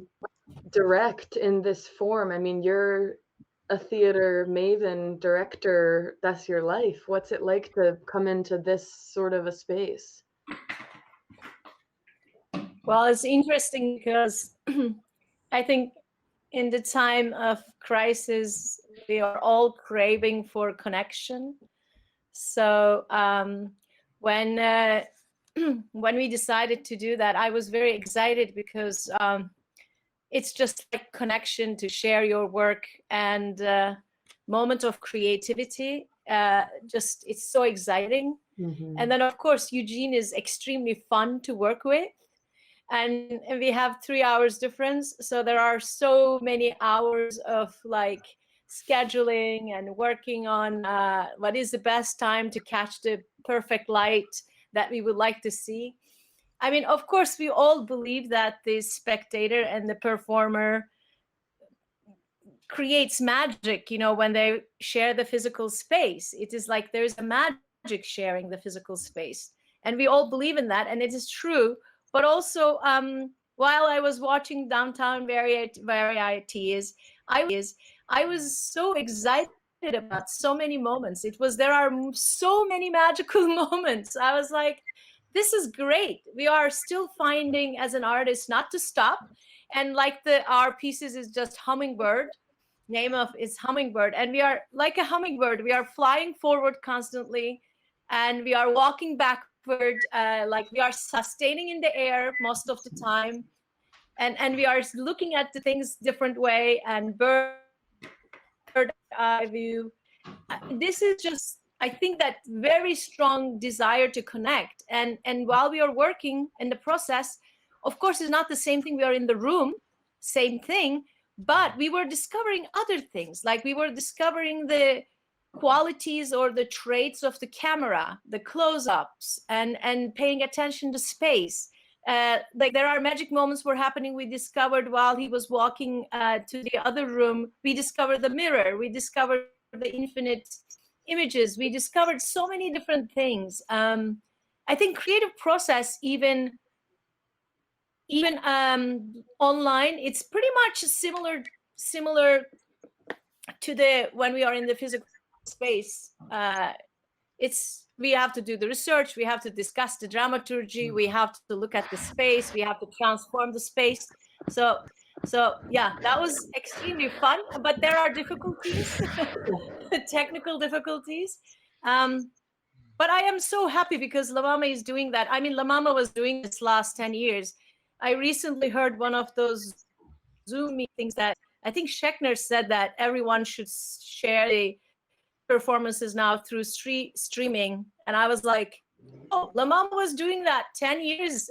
direct in this form? I mean, you're a theater maven, director, that's your life. What's it like to come into this sort of a space? Well, it's interesting because I think in the time of crisis, we are all craving for connection. So when we decided to do that, I was very excited because it's just like connection to share your work and moment of creativity. It's so exciting. Mm-hmm. And then of course, Eugene is extremely fun to work with. And we have 3 hours difference. So there are so many hours of like scheduling and working on what is the best time to catch the perfect light that we would like to see. I mean, of course, we all believe that the spectator and the performer creates magic, when they share the physical space. It is like there's a magic sharing the physical space. And we all believe in that, and it is true. But also, while I was watching Downtown Varieties, I was so excited about so many moments. There are so many magical moments. I was like, this is great. We are still finding as an artist not to stop. And like our pieces is just Hummingbird. Name of is Hummingbird. And we are like a hummingbird. We are flying forward constantly and we are walking backward. Like we are sustaining in the air most of the time. And we are looking at the things different way and bird eye view. This is just, I think, that very strong desire to connect. And while we are working in the process, of course, it's not the same thing. We are in the room, same thing, but we were discovering other things. Like we were discovering the qualities or the traits of the camera, the close-ups, and paying attention to space. Like there are magic moments were happening. We discovered while he was walking to the other room, we discovered the mirror, we discovered the infinite images, we discovered so many different things. I think creative process, even online, it's pretty much similar to the when we are in the physical space. We have to do the research, we have to discuss the dramaturgy, we have to look at the space, we have to transform the space. So yeah, that was extremely fun, but there are difficulties, technical difficulties. But I am so happy because La Mama is doing that. I mean, La Mama was doing this last 10 years. I recently heard one of those Zoom meetings that I think Schechner said that everyone should share the performances now through streaming. And I was like, oh, La Mama was doing that 10 years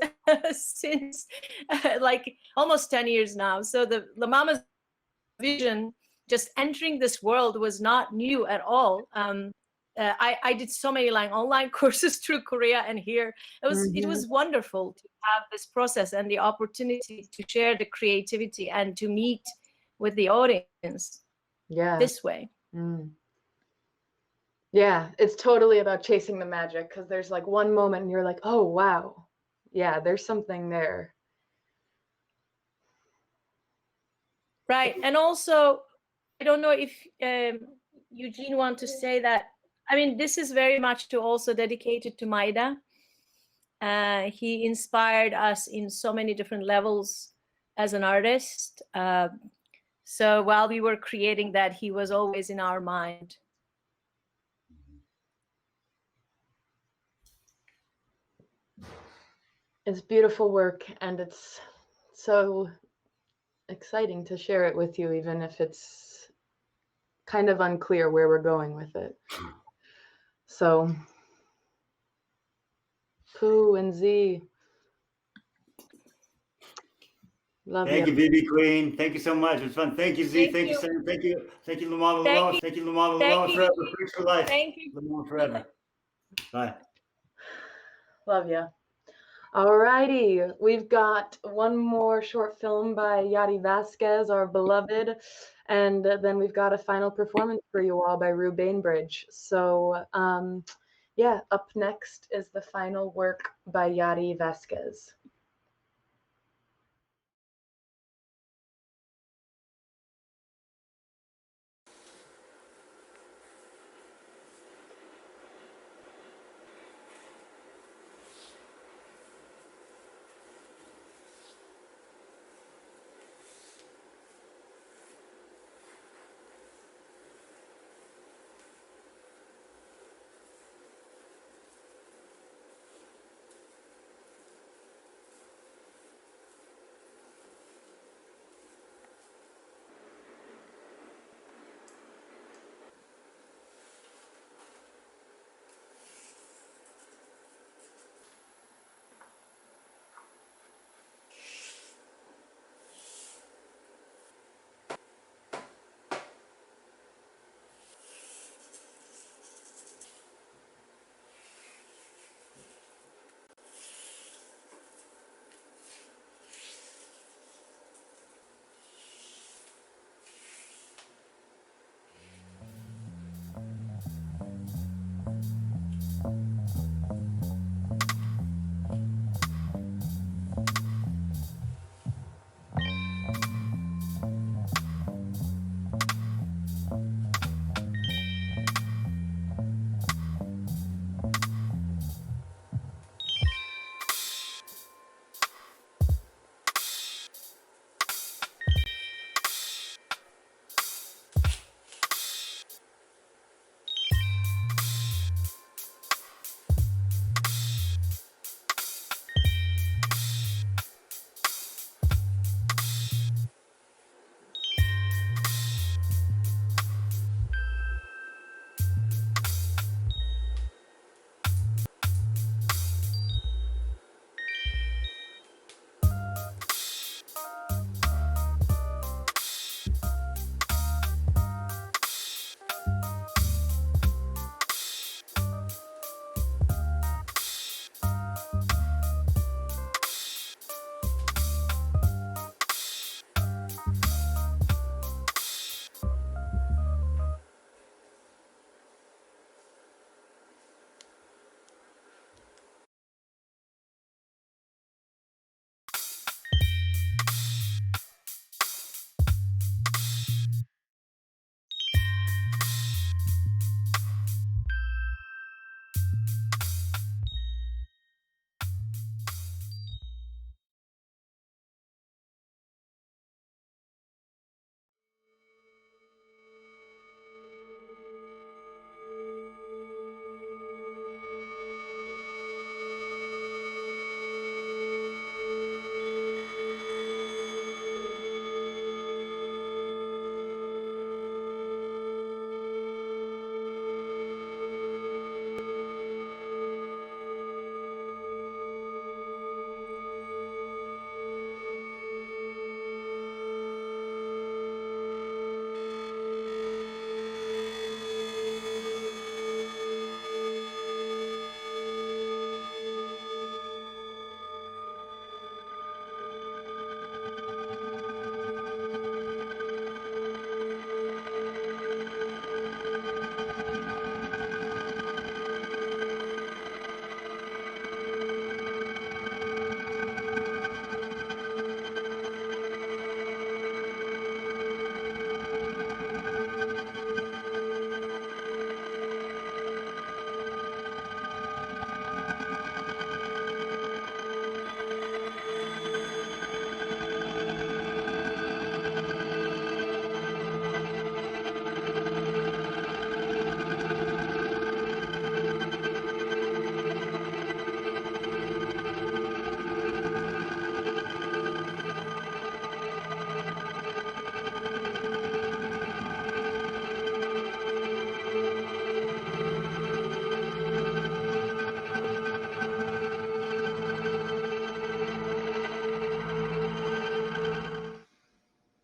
since like almost 10 years now. So the La Mama's vision, just entering this world, was not new at all. I did so many online courses through Korea and here. It was wonderful to have this process and the opportunity to share the creativity and to meet with the audience this way. Yeah, it's totally about chasing the magic, because there's like one moment and you're like, oh, wow. Yeah, there's something there. Right. And also, I don't know if Eugene wants to say that. I mean, this is very much to also dedicated to Maida. He inspired us in so many different levels as an artist. So while we were creating that, he was always in our mind. It's beautiful work, and it's so exciting to share it with you, even if it's kind of unclear where we're going with it. So, Pooh and Z, love Thank you, you. BB Queen. Thank you so much. It was fun. Thank you, Z. Thank you, Sam. Thank you, La Mama. Thank you, La Mama forever. Preach for life. Thank you. La Mama forever. Bye. Love you. Alrighty, we've got one more short film by Yadi Vasquez, our beloved, and then we've got a final performance for you all by Rue Bainbridge. So yeah, up next is the final work by Yadi Vasquez.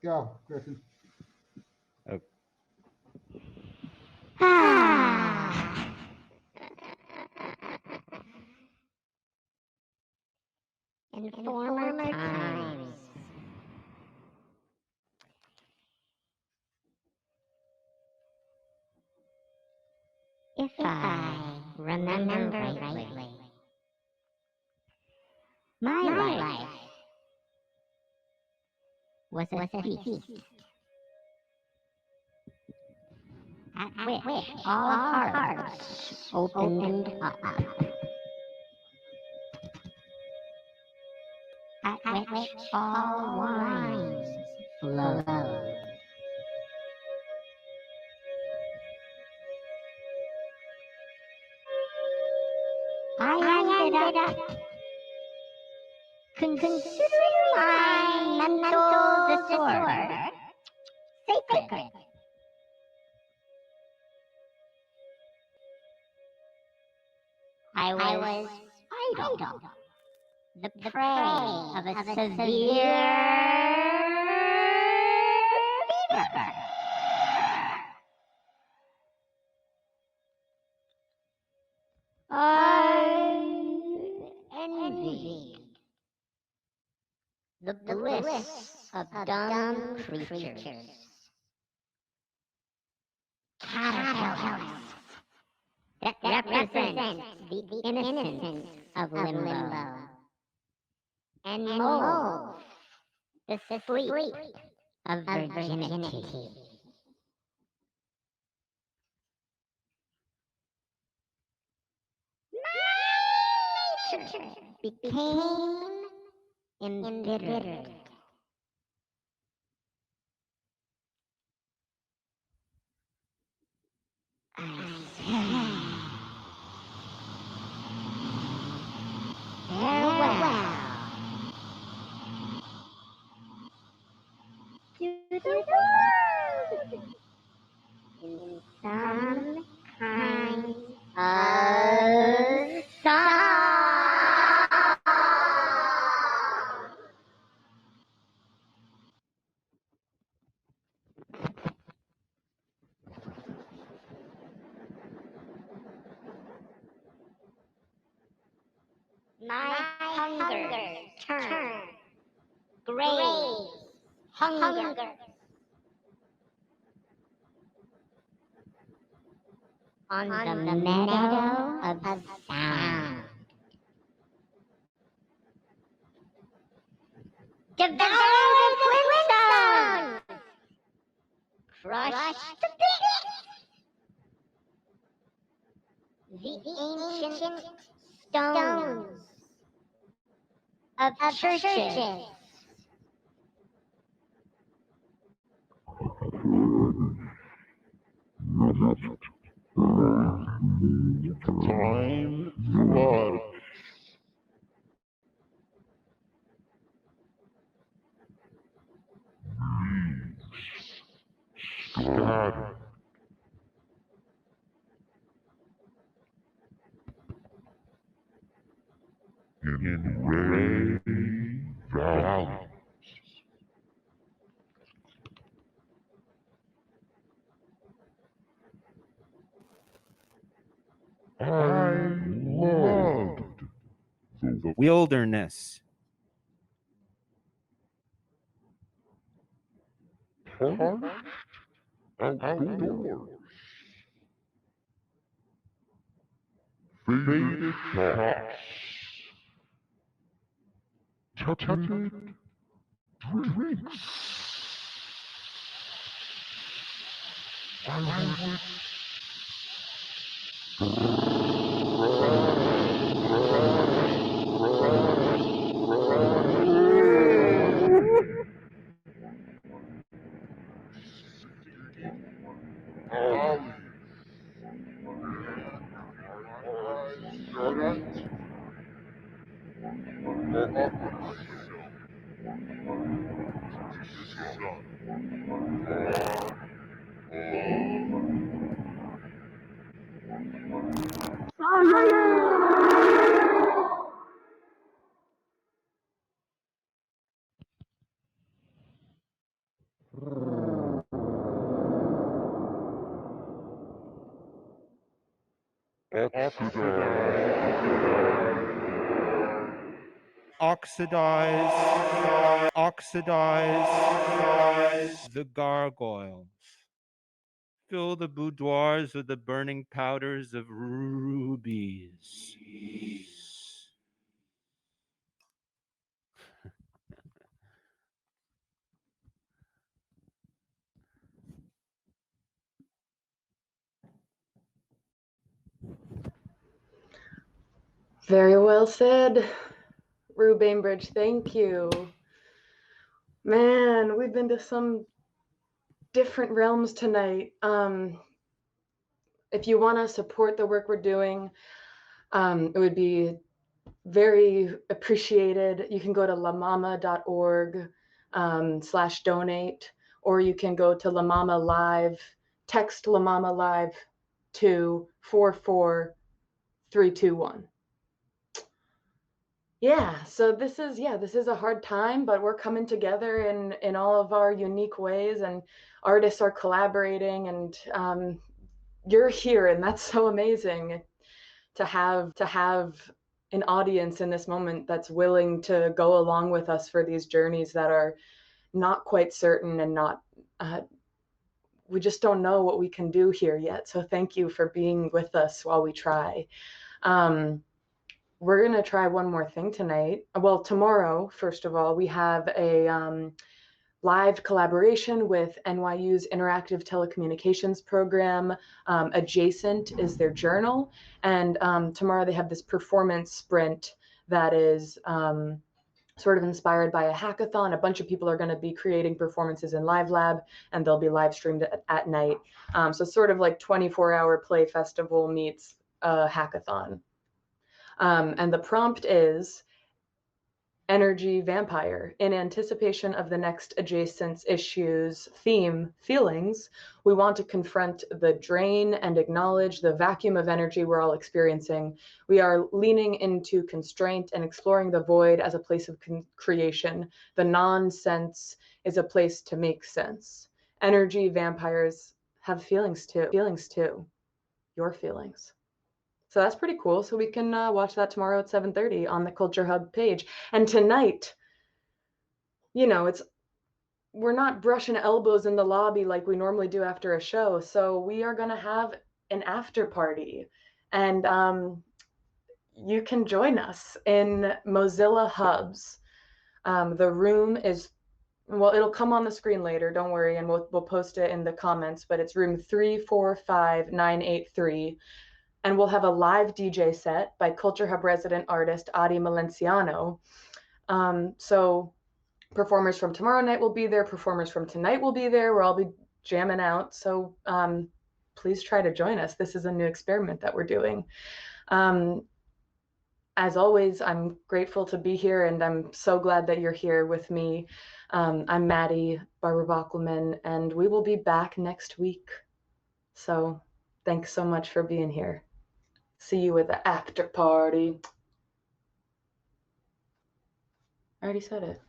go, Griffin. Okay. In former times, if I remember rightly, my life was a feast at which all hearts opened up, at which all wines flowed. I ended up considering my mental disorder sacred. I was idle, the prey of a severe fever. I envied the bliss of dumb creatures, caterpillars, that represent the innocence of limbo, and mold, the sleep of virginity. My nature became embittered. Farewell to the world in some kind of song. My hunger turn, grave hunger. On the meadow of sound. Devour the flintstone! Crush the ancient stones of churches. Time blood. Scattered. In gray valleys. I loved the Wilderness. parched outdoors. Faded shops. Tepid drinks. I would Oxidize the gargoyles. Fill the boudoirs with the burning powders of rubies. Very well said, Rue Bainbridge. Thank you. Man, we've been to some different realms tonight. If you want to support the work we're doing, it would be very appreciated. You can go to lamama.org /donate, or you can go to LaMama Live, text LaMama Live to 44321. Yeah, so this is a hard time, but we're coming together in all of our unique ways, and artists are collaborating, and you're here, and that's so amazing to have an audience in this moment that's willing to go along with us for these journeys that are not quite certain and not we just don't know what we can do here yet. So thank you for being with us while we try. We're going to try one more thing tonight. Well, tomorrow, first of all, we have a live collaboration with NYU's Interactive Telecommunications Program. Adjacent is their journal. And tomorrow they have this performance sprint that is sort of inspired by a hackathon. A bunch of people are going to be creating performances in Live Lab, and they'll be live streamed at night. So sort of like 24-hour play festival meets a hackathon. And the prompt is Energy Vampire. In anticipation of the next Adjacent issue's theme, feelings, we want to confront the drain and acknowledge the vacuum of energy we're all experiencing. We are leaning into constraint and exploring the void as a place of creation. The nonsense is a place to make sense. Energy vampires have feelings too. Your feelings. So that's pretty cool. So we can watch that tomorrow at 7:30 on the CultureHub page. And tonight, we're not brushing elbows in the lobby like we normally do after a show. So we are going to have an after party. And you can join us in Mozilla Hubs. The room is, well, it'll come on the screen later. Don't worry. And we'll post it in the comments. But it's room 345983. And we'll have a live DJ set by CultureHub resident artist Adi Malenciano. So performers from tomorrow night will be there. Performers from tonight will be there. We'll all be jamming out. So please try to join us. This is a new experiment that we're doing. As always, I'm grateful to be here, and I'm so glad that you're here with me. I'm Maddie Barber-Bockelman, and we will be back next week. So thanks so much for being here. See you at the after party. I already said it.